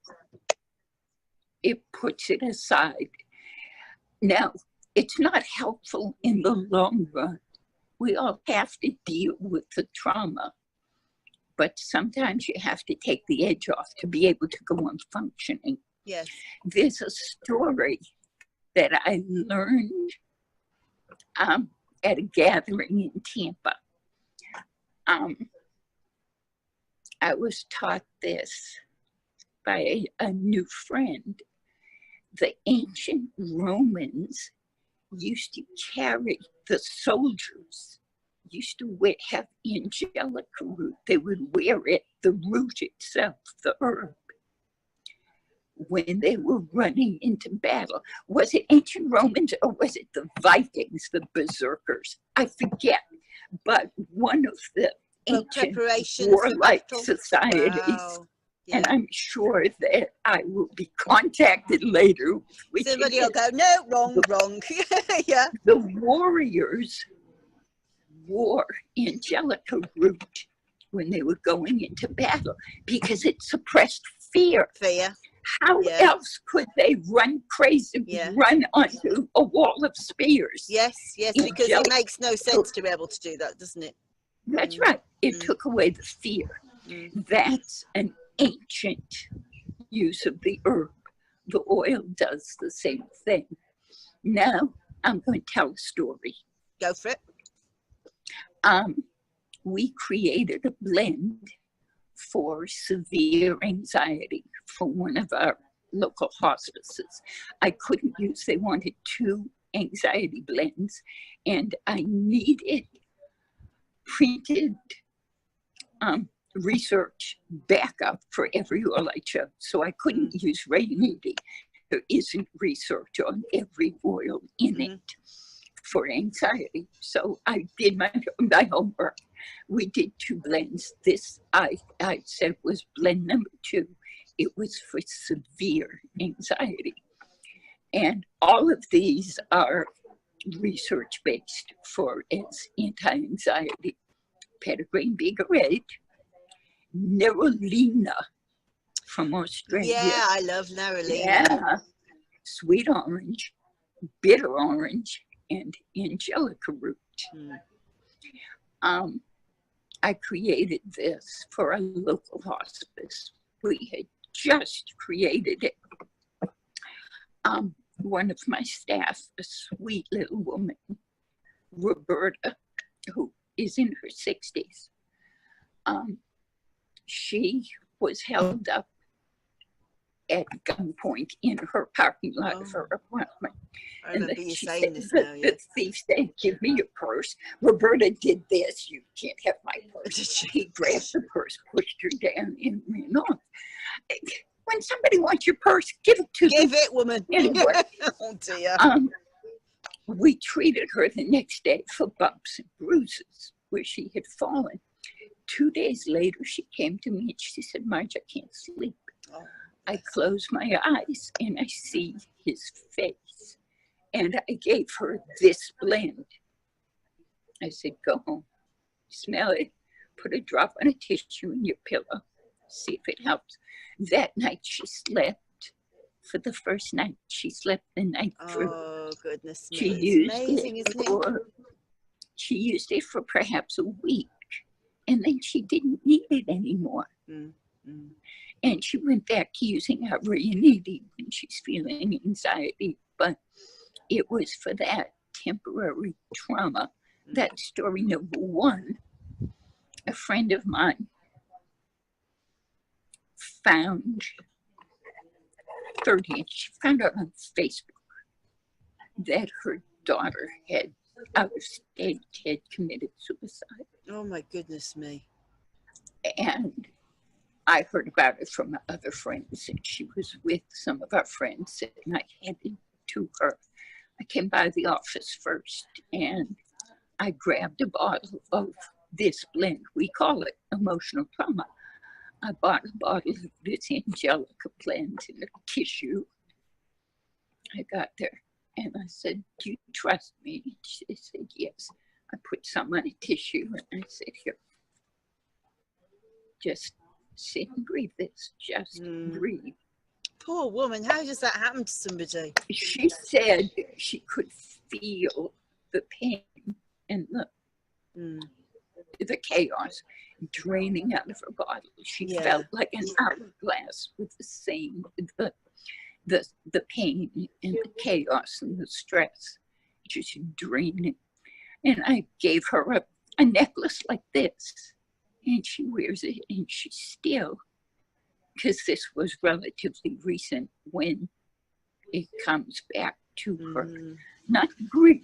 it puts it aside. Now, it's not helpful in the long run. We all have to deal with the trauma, but sometimes you have to take the edge off to be able to go on functioning. Yes. There's a story that I learned at a gathering in Tampa. I was taught this by a new friend. The ancient Romans used to carry, the soldiers used to have angelica root. They would wear it, the root itself, the herb, when they were running into battle. Was it ancient Romans or was it the Vikings, the berserkers? I forget. But one of the ancient warlike societies. Wow. Yeah. And I'm sure that I will be contacted later. Somebody will go, no, wrong. Yeah. The warriors wore angelica root when they were going into battle because it suppressed fear. How else could they run crazy, run onto a wall of spears? Yes, because it makes no sense to be able to do that, doesn't it? That's right. It took away the fear. That's an ancient use of the herb. The oil does the same thing. Now, I'm going to tell a story. Go for it. We created a blend for severe anxiety for one of our local hospices. I couldn't use, they wanted 2 anxiety blends, and I needed printed research backup for every oil I chose. So I couldn't use Rainity. There isn't research on every oil in it for anxiety. So I did my homework. We did 2 blends. This I said was blend number 2. It was for severe anxiety. And all of these are research-based for as anti-anxiety. Petitgrain Bigarade, Nerolina from Australia. Yeah, I love Nerolina. Yeah, sweet orange, bitter orange, and angelica root. I created this for a local hospice. We had just created it. One of my staff, a sweet little woman, Roberta, who is in her 60s, she was held up at gunpoint in her parking lot of her apartment. I remember you saying this now, yes. The thief said, give me your purse. Roberta did this. You can't have my purse. He grabbed the purse, pushed her down, and ran off. When somebody wants your purse, give it to them. Give it, woman. Anyway, oh, dear. we treated her the next day for bumps and bruises where she had fallen. 2 days later, she came to me and she said, Marge, I can't sleep. Oh. I close my eyes and I see his face. And I gave her this blend. I said, go home, smell it, put a drop on a tissue in your pillow, see if it helps. That night she slept. For the first night, she slept the night through. Oh, goodness me. She used amazing, it isn't for, it? she used it for perhaps a week, and then she didn't need it anymore. And she went back to using Aromatherapy when she's feeling anxiety, but it was for that temporary trauma. That's story number one. A friend of mine found she found out on Facebook that her daughter had, out of state, had committed suicide. Oh my goodness me. And I heard about it from other friends, and she was with some of our friends, and I headed to her. I came by the office first, and I grabbed a bottle of this blend. We call it emotional trauma. I bought a bottle of this Angelica blend in a tissue. I got there, and I said, "Do you trust me?" She said, "Yes." I put some on a tissue, and I said, "Here, just sit and breathe this. Just breathe." Poor woman. How does that happen to somebody? She said she could feel the pain and the chaos draining out of her body. She felt like an hourglass with the same, the pain and the chaos and the stress just draining. And I gave her a necklace like this, and she wears it, and she still, because this was relatively recent when it comes back to her. Not grief.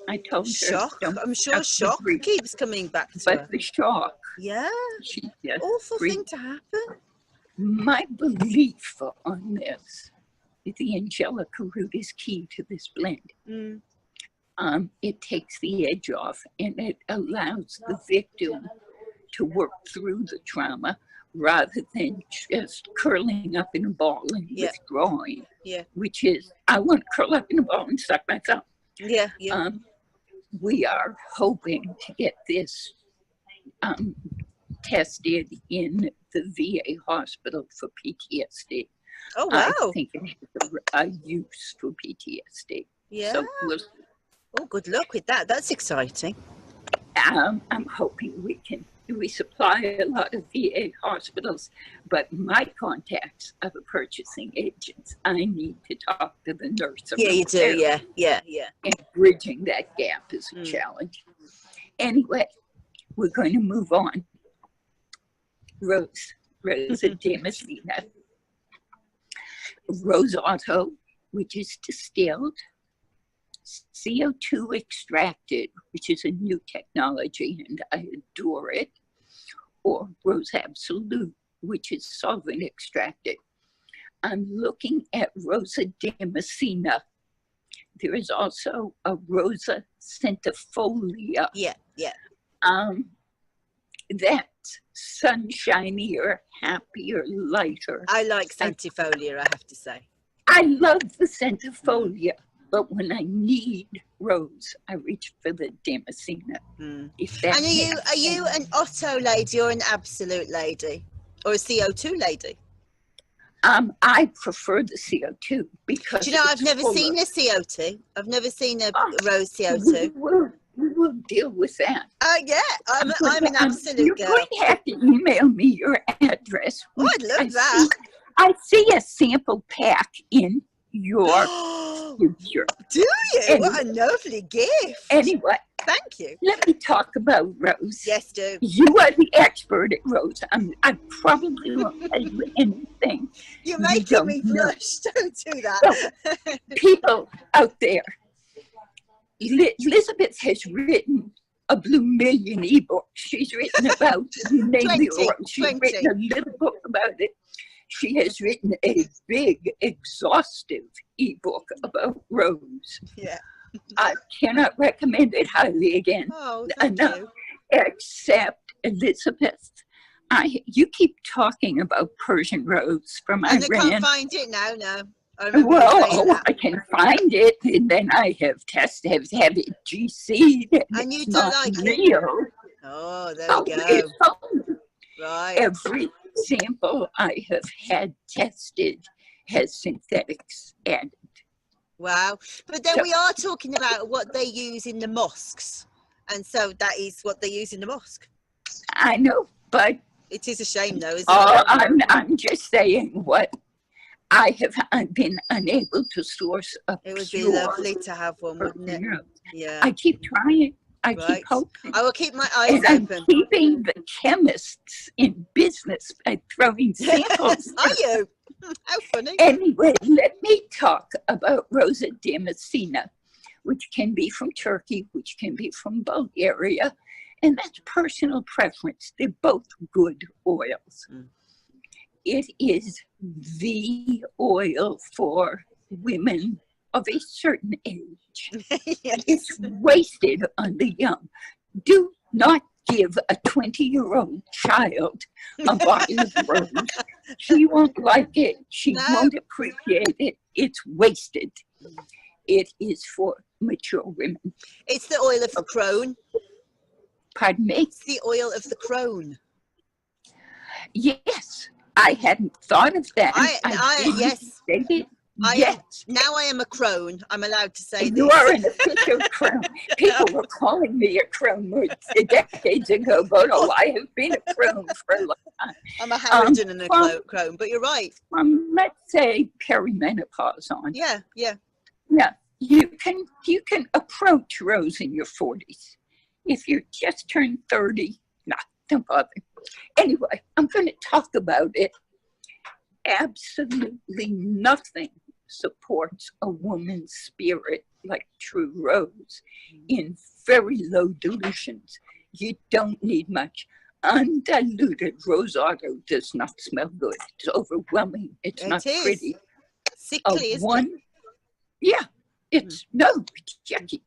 I told shock. her. I'm sure shock keeps coming back to her. The shock. Yeah. She just awful thing to happen. My belief on this, the Angelica root is key to this blend. It takes the edge off, and it allows the victim to work through the trauma rather than just curling up in a ball and withdrawing. Which is, I want to curl up in a ball and suck my thumb. We are hoping to get this tested in the VA hospital for PTSD. Oh, wow. I think it has a use for PTSD. Yeah. So oh, good luck with that. That's exciting. I'm hoping we supply a lot of VA hospitals, but my contacts are the purchasing agents. I need to talk to the nurse. Yeah, you do. Yeah. And bridging that gap is a challenge. Anyway, we're going to move on. Rosa Damascena. Rose Otto, which is distilled, CO2 extracted, which is a new technology, and I adore it, or Rose Absolute, which is solvent extracted. I'm looking at Rosa Damascena. There is also a Rosa centifolia. Yeah. That's sunshinier, happier, lighter. I like centifolia, I have to say. I love the centifolia, but when I need rose, I reach for the Damascena. And are you an Otto lady or an Absolute lady, or a CO2 lady? I prefer the CO2 because do you know I've never seen a CO2. I've never seen a rose CO2. We will deal with that. Yeah, I'm an Absolute girl. You're going to have to email me your address. Oh, I'd love that. I see a sample pack in your future. Do you? Anyway, what a lovely gift. Anyway. Thank you. Let me talk about Rose. Yes, do. You are the expert at Rose. I probably won't tell you anything. You're making me blush. Don't do that. So, people out there, Elizabeth has written a Blue Million ebook. She's written about She's written a little book about it. She has written a big, exhaustive ebook about Rose. Yeah. I cannot recommend it highly again. Oh, thank you. Except Elizabeth, you keep talking about Persian rose from Iran. I can't find it now. No. I can find it, and then I have have it GC'd. And you don't like real. It? Oh, there we go. Right. Every sample I have had tested has synthetics added. Wow. But then we are talking about what they use in the mosques And so that is what they use in the mosque. I know, but it is a shame, though, isn't it? I'm just saying what I have been unable to source a It would pure be lovely to have one, wouldn't it? rose. Yeah. I keep trying. I Right. keep hoping. I will keep my eyes And I'm open. keeping the chemists in business by throwing samples. Are you? How funny. Anyway, let me talk about Rosa Damascena, which can be from Turkey, which can be from Bulgaria, and that's personal preference. They're both good oils. It is the oil for women of a certain age. Yes. It's wasted on the young. Do not give a 20-year-old child a bottle of rose. She won't like it. She won't appreciate it. It's wasted. It is for mature women. It's the oil of the crone. Pardon me? It's the oil of the crone. Yes, I hadn't thought of that. Yes. Yes. Now I am a crone. I'm allowed to say You this. are an official crone. People were calling me a crone decades ago, but I have been a crone for a long time. I'm a Harridan and a crone, but you're right. Let's say perimenopause on. Yeah. Yeah, you can approach rose in your 40s. If you just turned 30, don't bother. Anyway, I'm going to talk about it. Absolutely nothing supports a woman's spirit like true rose in very low dilutions. You don't need much. Undiluted rose otto does not smell good. It's overwhelming. It's not pretty. Sickly, isn't it? Yeah, it's yucky.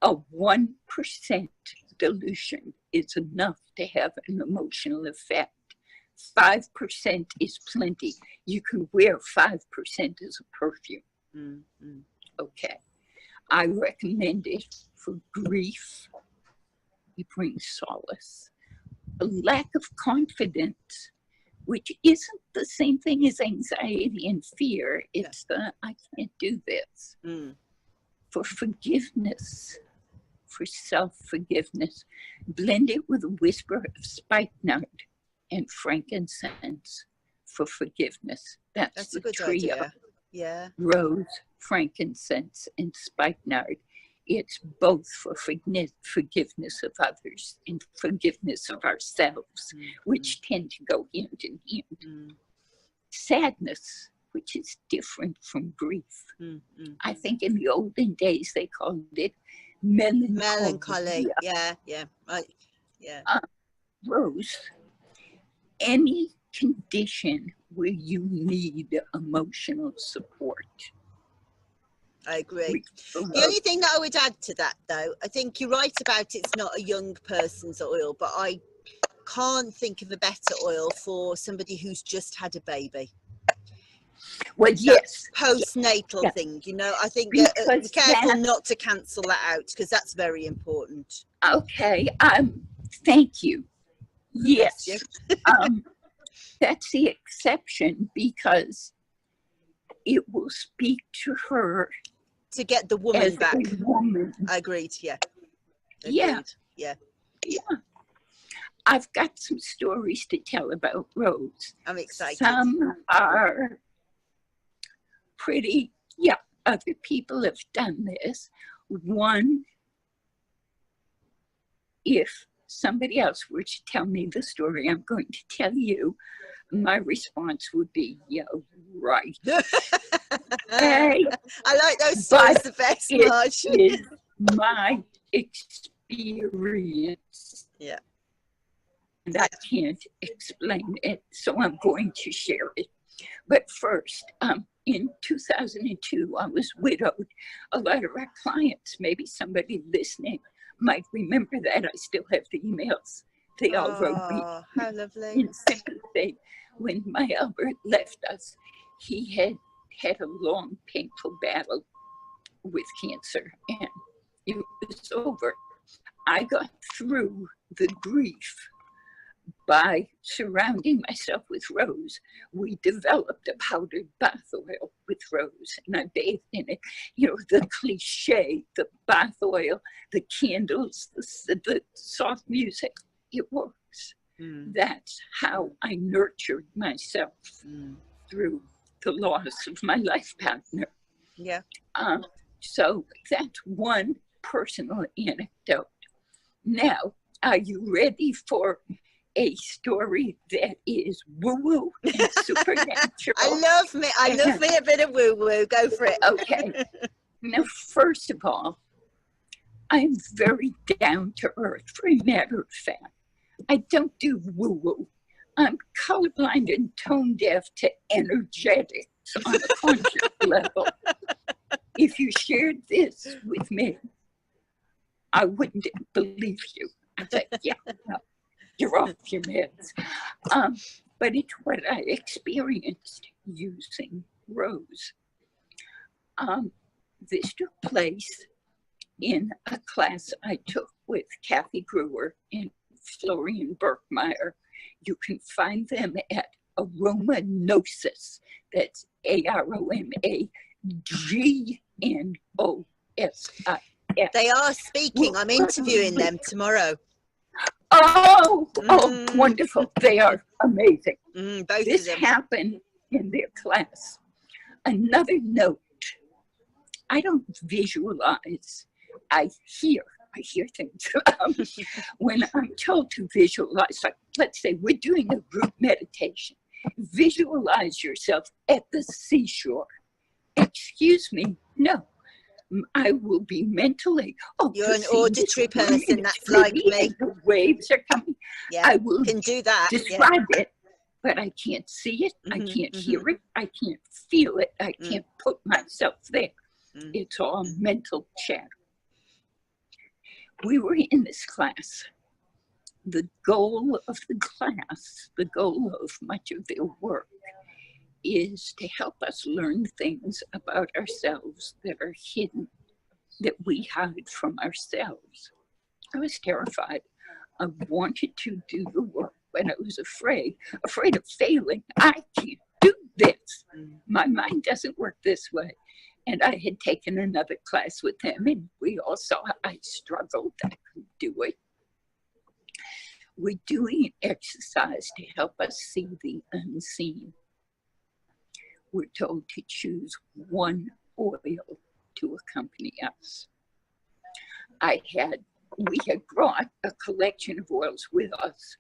A 1% dilution is enough to have an emotional effect. 5% is plenty. You can wear 5% as a perfume. Okay. I recommend it for grief. It brings solace. A lack of confidence, which isn't the same thing as anxiety and fear. It's I can't do this. For forgiveness, for self-forgiveness, blend it with a whisper of spikenard and frankincense for forgiveness. That's the a good trio. idea. Yeah. Rose, frankincense, and spikenard. It's both for forgiveness of others and forgiveness of ourselves, which tend to go hand in hand. Sadness, which is different from grief. I think in the olden days they called it melancholy. Yeah. Right. Yeah. Rose, any condition where you need emotional support. I agree. The only thing that I would add to that, though, I think you're right about it's not a young person's oil, but I can't think of a better oil for somebody who's just had a baby. Well, yes. Postnatal thing, I think be careful not to cancel that out because that's very important. Okay. Thank you. Yes. That's the exception because it will speak to her to get the woman back. Woman. Agreed. Yeah. Yeah. I've got some stories to tell about Rose. I'm excited. Some are pretty, other people have done this. One, if somebody else were to tell me the story I'm going to tell you, my response would be, right. I like those stories the best, Marge. It is my experience. Yeah. And I can't explain it, so I'm going to share it. But first, in 2002, I was widowed. A lot of our clients, maybe somebody listening, might remember that. I still have the emails. They all wrote me. How lovely. In sympathy. When my Albert left us, he had a long, painful battle with cancer, and it was over. I got through the grief by surrounding myself with rose, we developed a powdered bath oil with rose, and I bathed in it. You know, the cliche, the bath oil, the candles, the soft music, it works. That's how I nurtured myself through the loss of my life partner. Yeah. So that's one personal anecdote. Now, are you ready for a story that is woo-woo and supernatural? I love me a bit of woo-woo. Go for it. Okay. Now, first of all, I'm very down to earth. For a matter of fact, I don't do woo-woo. I'm colorblind and tone deaf to energetics on a conscious level. If you shared this with me, I wouldn't believe you. I'd say, yeah, no, you're off your meds. But it's what I experienced using rose. This took place in a class I took with Kathy Brewer and Florian Berkmeyer. You can find them at Aromanosis. That's AROMAGNOSIS. They are speaking. I'm interviewing them tomorrow. Oh, wonderful. They are amazing. Both This of them. happened in their class. Another note, I don't visualize, I hear things. When I'm told to visualize, like, let's say we're doing a group meditation. Visualize yourself at the seashore. Excuse me, no. I will be mentally. Oh, you're an auditory person. That's like me. The waves are coming. Yeah, I will can do that. Describe it, but I can't see it. I can't hear it. I can't feel it. I can't put myself there. It's all mental chatter. We were in this class. The goal of the class, the goal of much of their work, is to help us learn things about ourselves that are hidden, that we hide from ourselves. I was terrified. I wanted to do the work, but I was afraid of failing. I can't do this. My mind doesn't work this way. And I had taken another class with them, and we all saw I struggled. I couldn't do it. We're doing an exercise to help us see the unseen. We're told to choose one oil to accompany us. We had brought a collection of oils with us.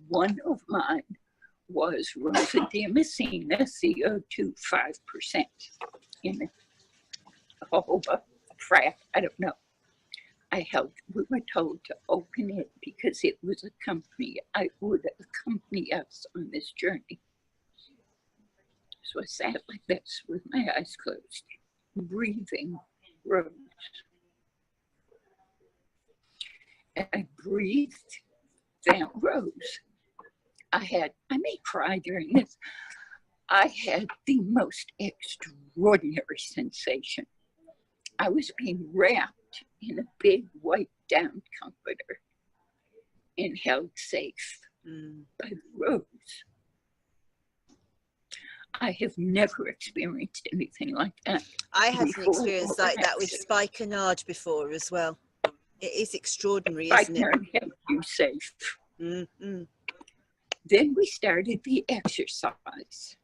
One of mine was Rosa Damascena, CO2 5% in a jojoba, frac, I don't know. We were told to open it because it would accompany us on this journey. So I sat like this with my eyes closed, breathing rose. And I breathed that rose. I may cry during this. I had the most extraordinary sensation. I was being wrapped in a big white down comforter and held safe by the rose. I have never experienced anything like that. I had an experience like that with spikenard before as well. It is extraordinary, isn't it? Spikenard held you safe. Then we started the exercise,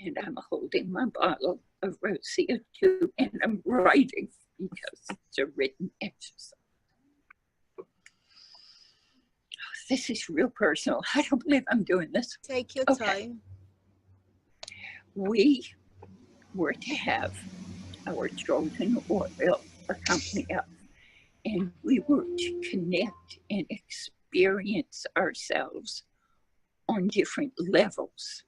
and I'm holding my bottle of rose CO2, and I'm writing because it's a written exercise. This is real personal. I don't believe I'm doing this. Take your time. We were to have our chosen oil accompany us, and we were to connect and experience ourselves on different levels.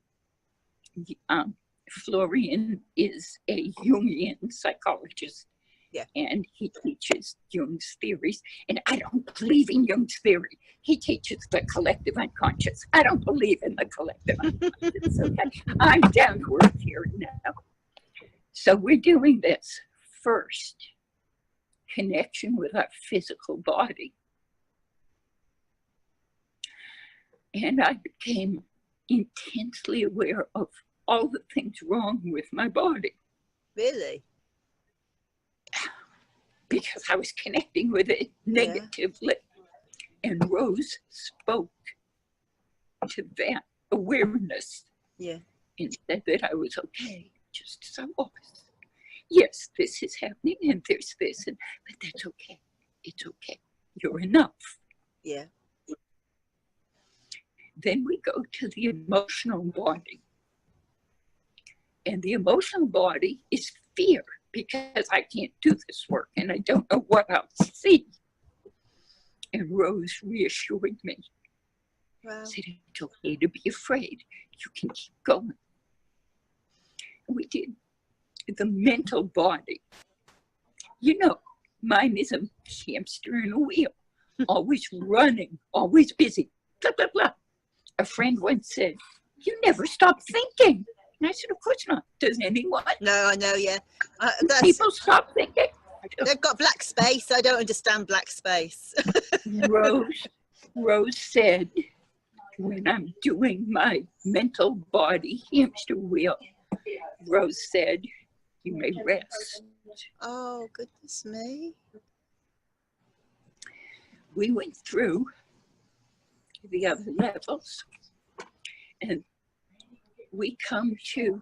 Florian is a Jungian psychologist, and he teaches Jung's theories. And I don't believe in Jung's theory. He teaches the collective unconscious. I don't believe in the collective unconscious. Okay? I'm down to earth here now. So we're doing this first, connection with our physical body. And I became intensely aware of all the things wrong with my body. Really? Because I was connecting with it negatively. And Rose spoke to that awareness. Yeah. And said that I was okay, just as I was. Yes, this is happening and there's this, but that's okay. It's okay. You're enough. Yeah. Then we go to the emotional body. And the emotional body is fear, because I can't do this work and I don't know what I'll see. And Rose reassured me. Wow. Said it's okay to be afraid. You can keep going. We did the mental body. You know, mine is a hamster in a wheel, always running, always busy, blah, blah, blah. A friend once said, you never stop thinking. And I said, of course not. Does anyone? No, I know, yeah. People stop thinking. They've got black space. I don't understand black space. Rose said, when I'm doing my mental body hamster wheel, Rose said, you may rest. Oh, goodness me. We went through the other levels and we come to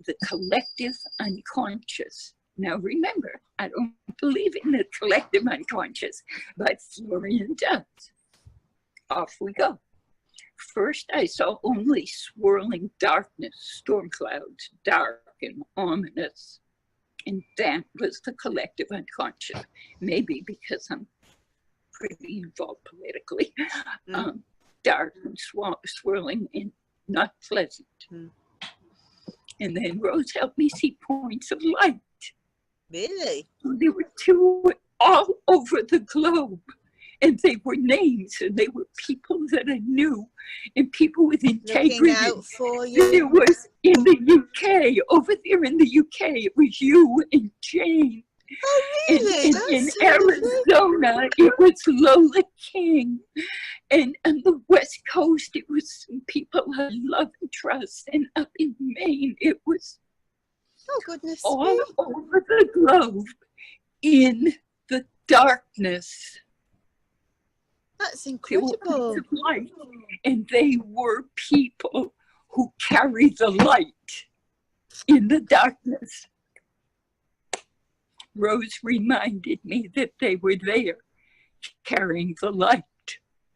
the collective unconscious. Now remember, I don't believe in the collective unconscious, but Florian does. Off we go. First, I saw only swirling darkness, storm clouds, dark and ominous. And that was the collective unconscious. Maybe because I'm pretty involved politically. Dark and swirling and not pleasant. And then Rose helped me see points of light. Really? There were two all over the globe. And they were names, and they were people that I knew, and people with integrity. Looking out for you. There was in the UK, over there in the UK, it was you and Jane. Oh, really? In Arizona, it was Lola King. And on the West Coast, it was some people I love and trust. And up in Maine, it was all over the globe in the darkness. That's incredible. Light, and they were people who carry the light in the darkness. Rose reminded me that they were there carrying the light.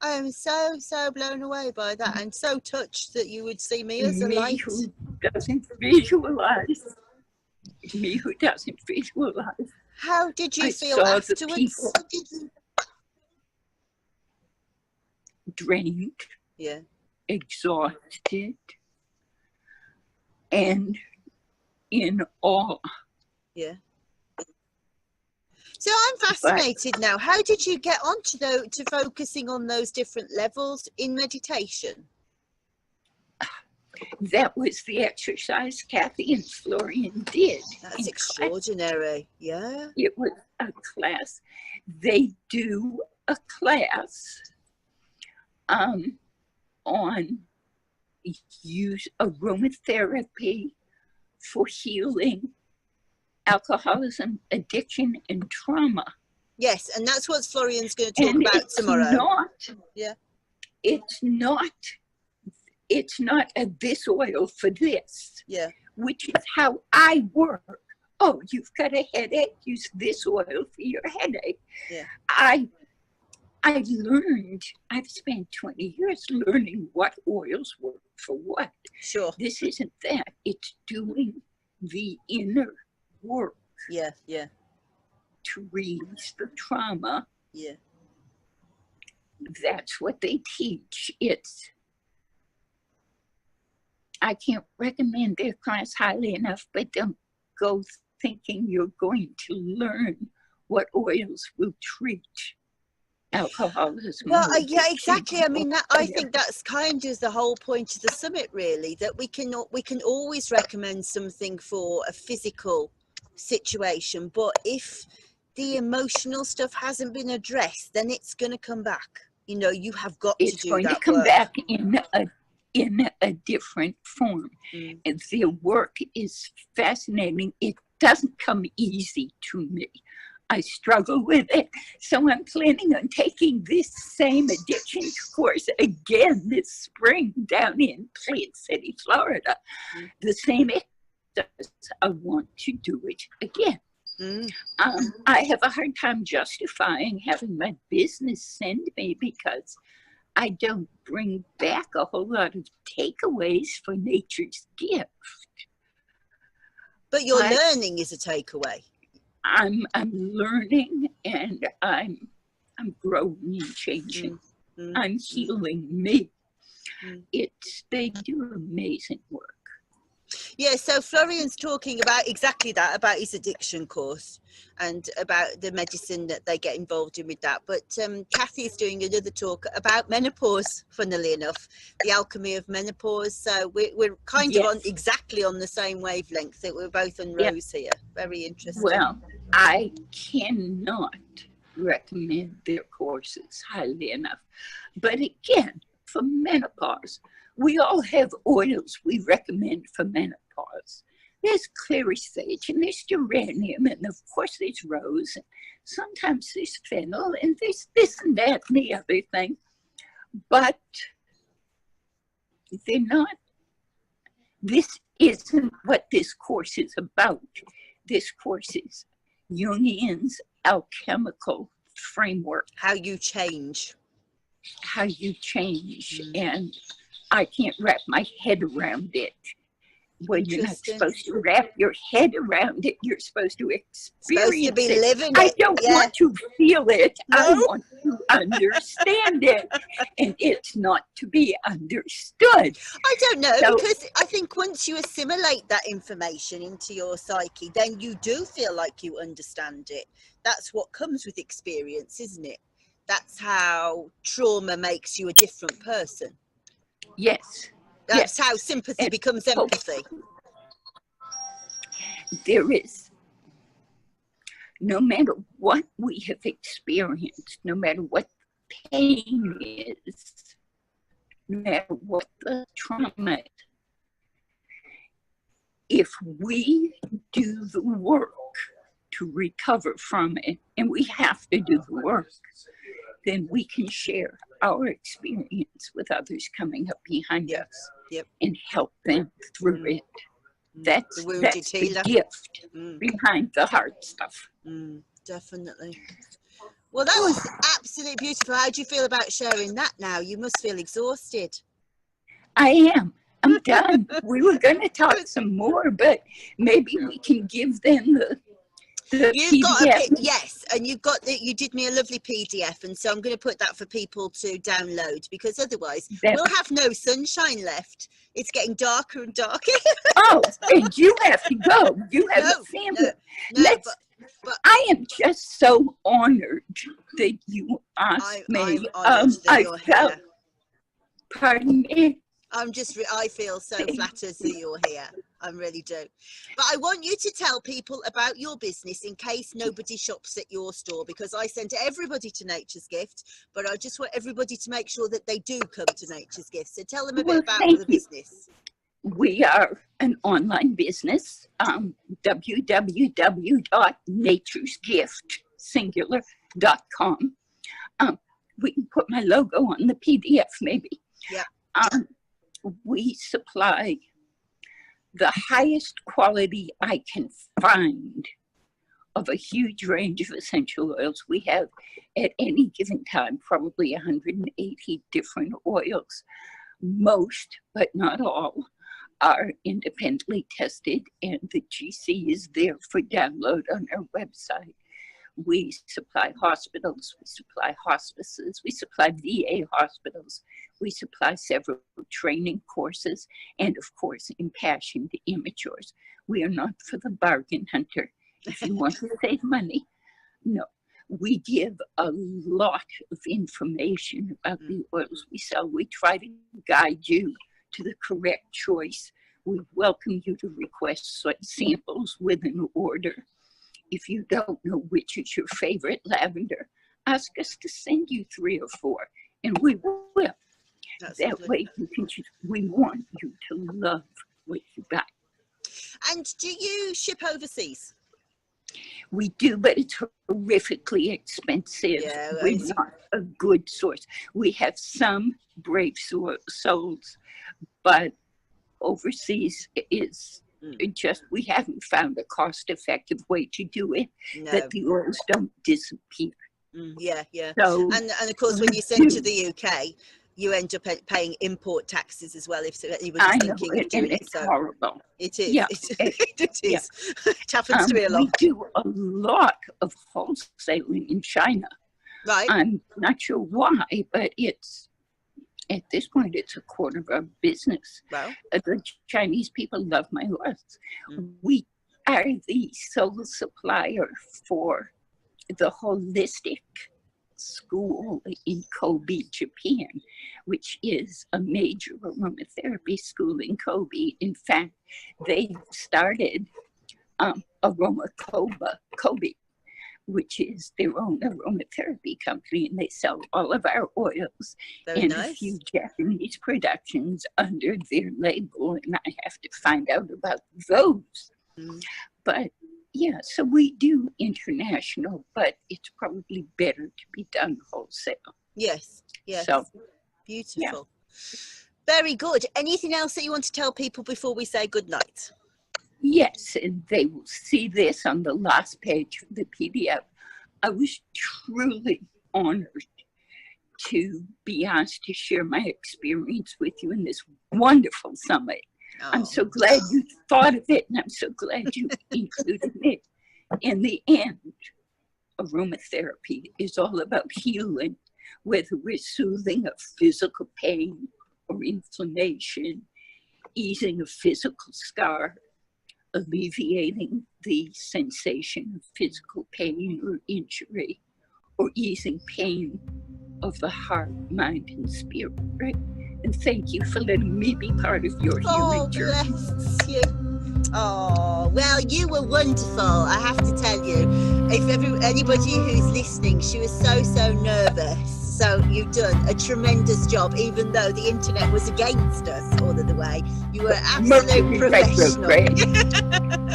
I am so blown away by that and so touched that you would see me as a light. Who doesn't visualize. Me who doesn't visualize. How did you feel afterwards? Drained, exhausted, and in awe. Yeah. So I'm fascinated now. How did you get on to focusing on those different levels in meditation? That was the exercise Kathy and Florian did. That's extraordinary. Yeah. It was a class. They do a class on use aromatherapy for healing alcoholism, addiction, and trauma. Yes, and that's what Florian's going to talk about tomorrow. It's not a this oil for this. Yeah. Which is how I work. Oh, you've got a headache, use this oil for your headache. Yeah. I've spent 20 years learning what oils work for what. Sure. This isn't that. It's doing the inner work. Yeah. To release the trauma. Yeah. That's what they teach. I can't recommend their class highly enough, but don't go thinking you're going to learn what oils will treat alcoholism. Well, yeah, exactly. I mean, I think that's kind of the whole point of the summit, really, that we can always recommend something for a physical situation, but if the emotional stuff hasn't been addressed, then it's going to come back. You know, you have got it's to do going to that come work. back in a different form. Mm. And the work is fascinating. It doesn't come easy to me. I struggle with it. So I'm planning on taking this same addiction course again this spring down in Plant City, Florida. Mm. The same exercise. I want to do it again. Mm. I have a hard time justifying having my business send me because I don't bring back a whole lot of takeaways for nature's gift. But your learning is a takeaway. I'm learning, and I'm growing and changing. I'm healing me. They do amazing work. Yeah, so Florian's talking about exactly that, about his addiction course and about the medicine that they get involved in with that. But Kathy is doing another talk about menopause, funnily enough, the alchemy of menopause. So we're kind of exactly on the same wavelength. That we're both on Rose here. Very interesting. Well, I cannot recommend their courses highly enough. But again, for menopause, we all have oils we recommend for menopause. There's clary sage, and there's geranium, and of course there's rose, and sometimes there's fennel, and there's this and that and the other thing. But they're not, this isn't what this course is about. This course is Jungian's alchemical framework. How you change. How you change. And I can't wrap my head around it. Well, you're not supposed to wrap your head around it. You're supposed to experience it. Living it. I don't want to feel it. No? I want to understand it. And it's not to be understood. I don't know, because I think once you assimilate that information into your psyche, then you do feel like you understand it. That's what comes with experience, isn't it? That's how trauma makes you a different person. Yes. That's how sympathy becomes empathy. There is, no matter what we have experienced, no matter what pain is, no matter what the trauma is, if we do the work to recover from it, and we have to do the work, then we can share our experience with others coming up behind us and help them through it. That's the gift behind the hard stuff. Definitely. Well, that was absolutely beautiful. How do you feel about sharing that now? You must feel exhausted. I am. I'm done. We were going to talk some more, but maybe we can give them the You've got PDF. yes, and you did me a lovely PDF, and so I'm going to put that for people to download, because otherwise we'll have no sunshine left. It's getting darker and darker. Oh, and you have to go. You have a family. But I am just so honored that you asked me. I felt. Pardon me. I feel so flattered that you're here. I really do. But I want you to tell people about your business in case nobody shops at your store, because I sent everybody to Nature's Gift, but I just want everybody to make sure that they do come to Nature's Gift. So tell them a bit about the business. We are an online business, www.naturesgift.com. We can put my logo on the PDF maybe. Yeah. We supply the highest quality I can find of a huge range of essential oils. We have at any given time probably 180 different oils. Most, but not all, are independently tested, and the GC is there for download on our website. We supply hospitals, we supply hospices, we supply VA hospitals, we supply several training courses, and of course, impassioned amateurs. We are not for the bargain hunter. If you want to save money, no. We give a lot of information about the oils we sell. We try to guide you to the correct choice. We welcome you to request samples with an order. If you don't know which is your favorite lavender, ask us to send you 3 or 4, and we will. That's That lovely. way you can we want you to love what you buy. And do you ship overseas? We do, but it's horrifically expensive. Yeah, We're not a good source. We have some brave souls, but overseas is just, we haven't found a cost-effective way to do it, that the oils don't disappear. Yeah. So, and of course, when you send to the UK, you end up paying import taxes as well if anybody's thinking of doing it. It's So horrible. it is. Yeah, it is. Yeah. It happens to me a lot. We do a lot of wholesaling in China. Right. I'm not sure why, but it's, at this point, it's a quarter of our business. Wow. The Chinese people love my oils. We are the sole supplier for the holistic school in Kobe, Japan, which is a major aromatherapy school in Kobe. In fact, they started Kobe, which is their own aromatherapy company, and they sell all of our oils and a few Japanese productions under their label, and I have to find out about those. But yeah, so we do international, but it's probably better to be done wholesale. Yes. So, beautiful. Yeah. Very good. Anything else that you want to tell people before we say good night? Yes, and they will see this on the last page of the PDF. I was truly honored to be asked to share my experience with you in this wonderful summit. I'm so glad you thought of it, and I'm so glad you included me. In the end, aromatherapy is all about healing, whether we're soothing a physical pain or inflammation, easing a physical scar, alleviating the sensation of physical pain or injury, or easing pain of the heart, mind, and spirit. And thank you for letting me be part of your healing journey. Bless you. Oh, well, you were wonderful, I have to tell you. If anybody who's listening, she was so nervous. So you've done a tremendous job, even though the internet was against us all of the way. You were absolute professional.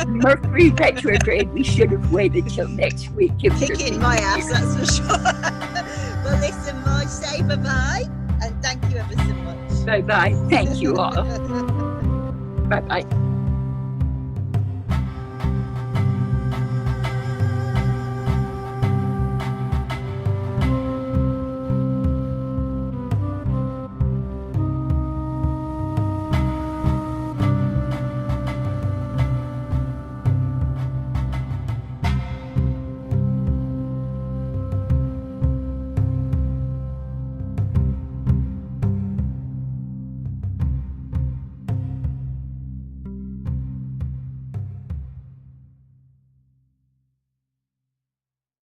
Mercury retrograde. We should have waited till next week. Kicking my ass, that's for sure. Well, listen, Marge, say bye-bye, and thank you ever so much. Bye-bye. Thank you all. Bye-bye.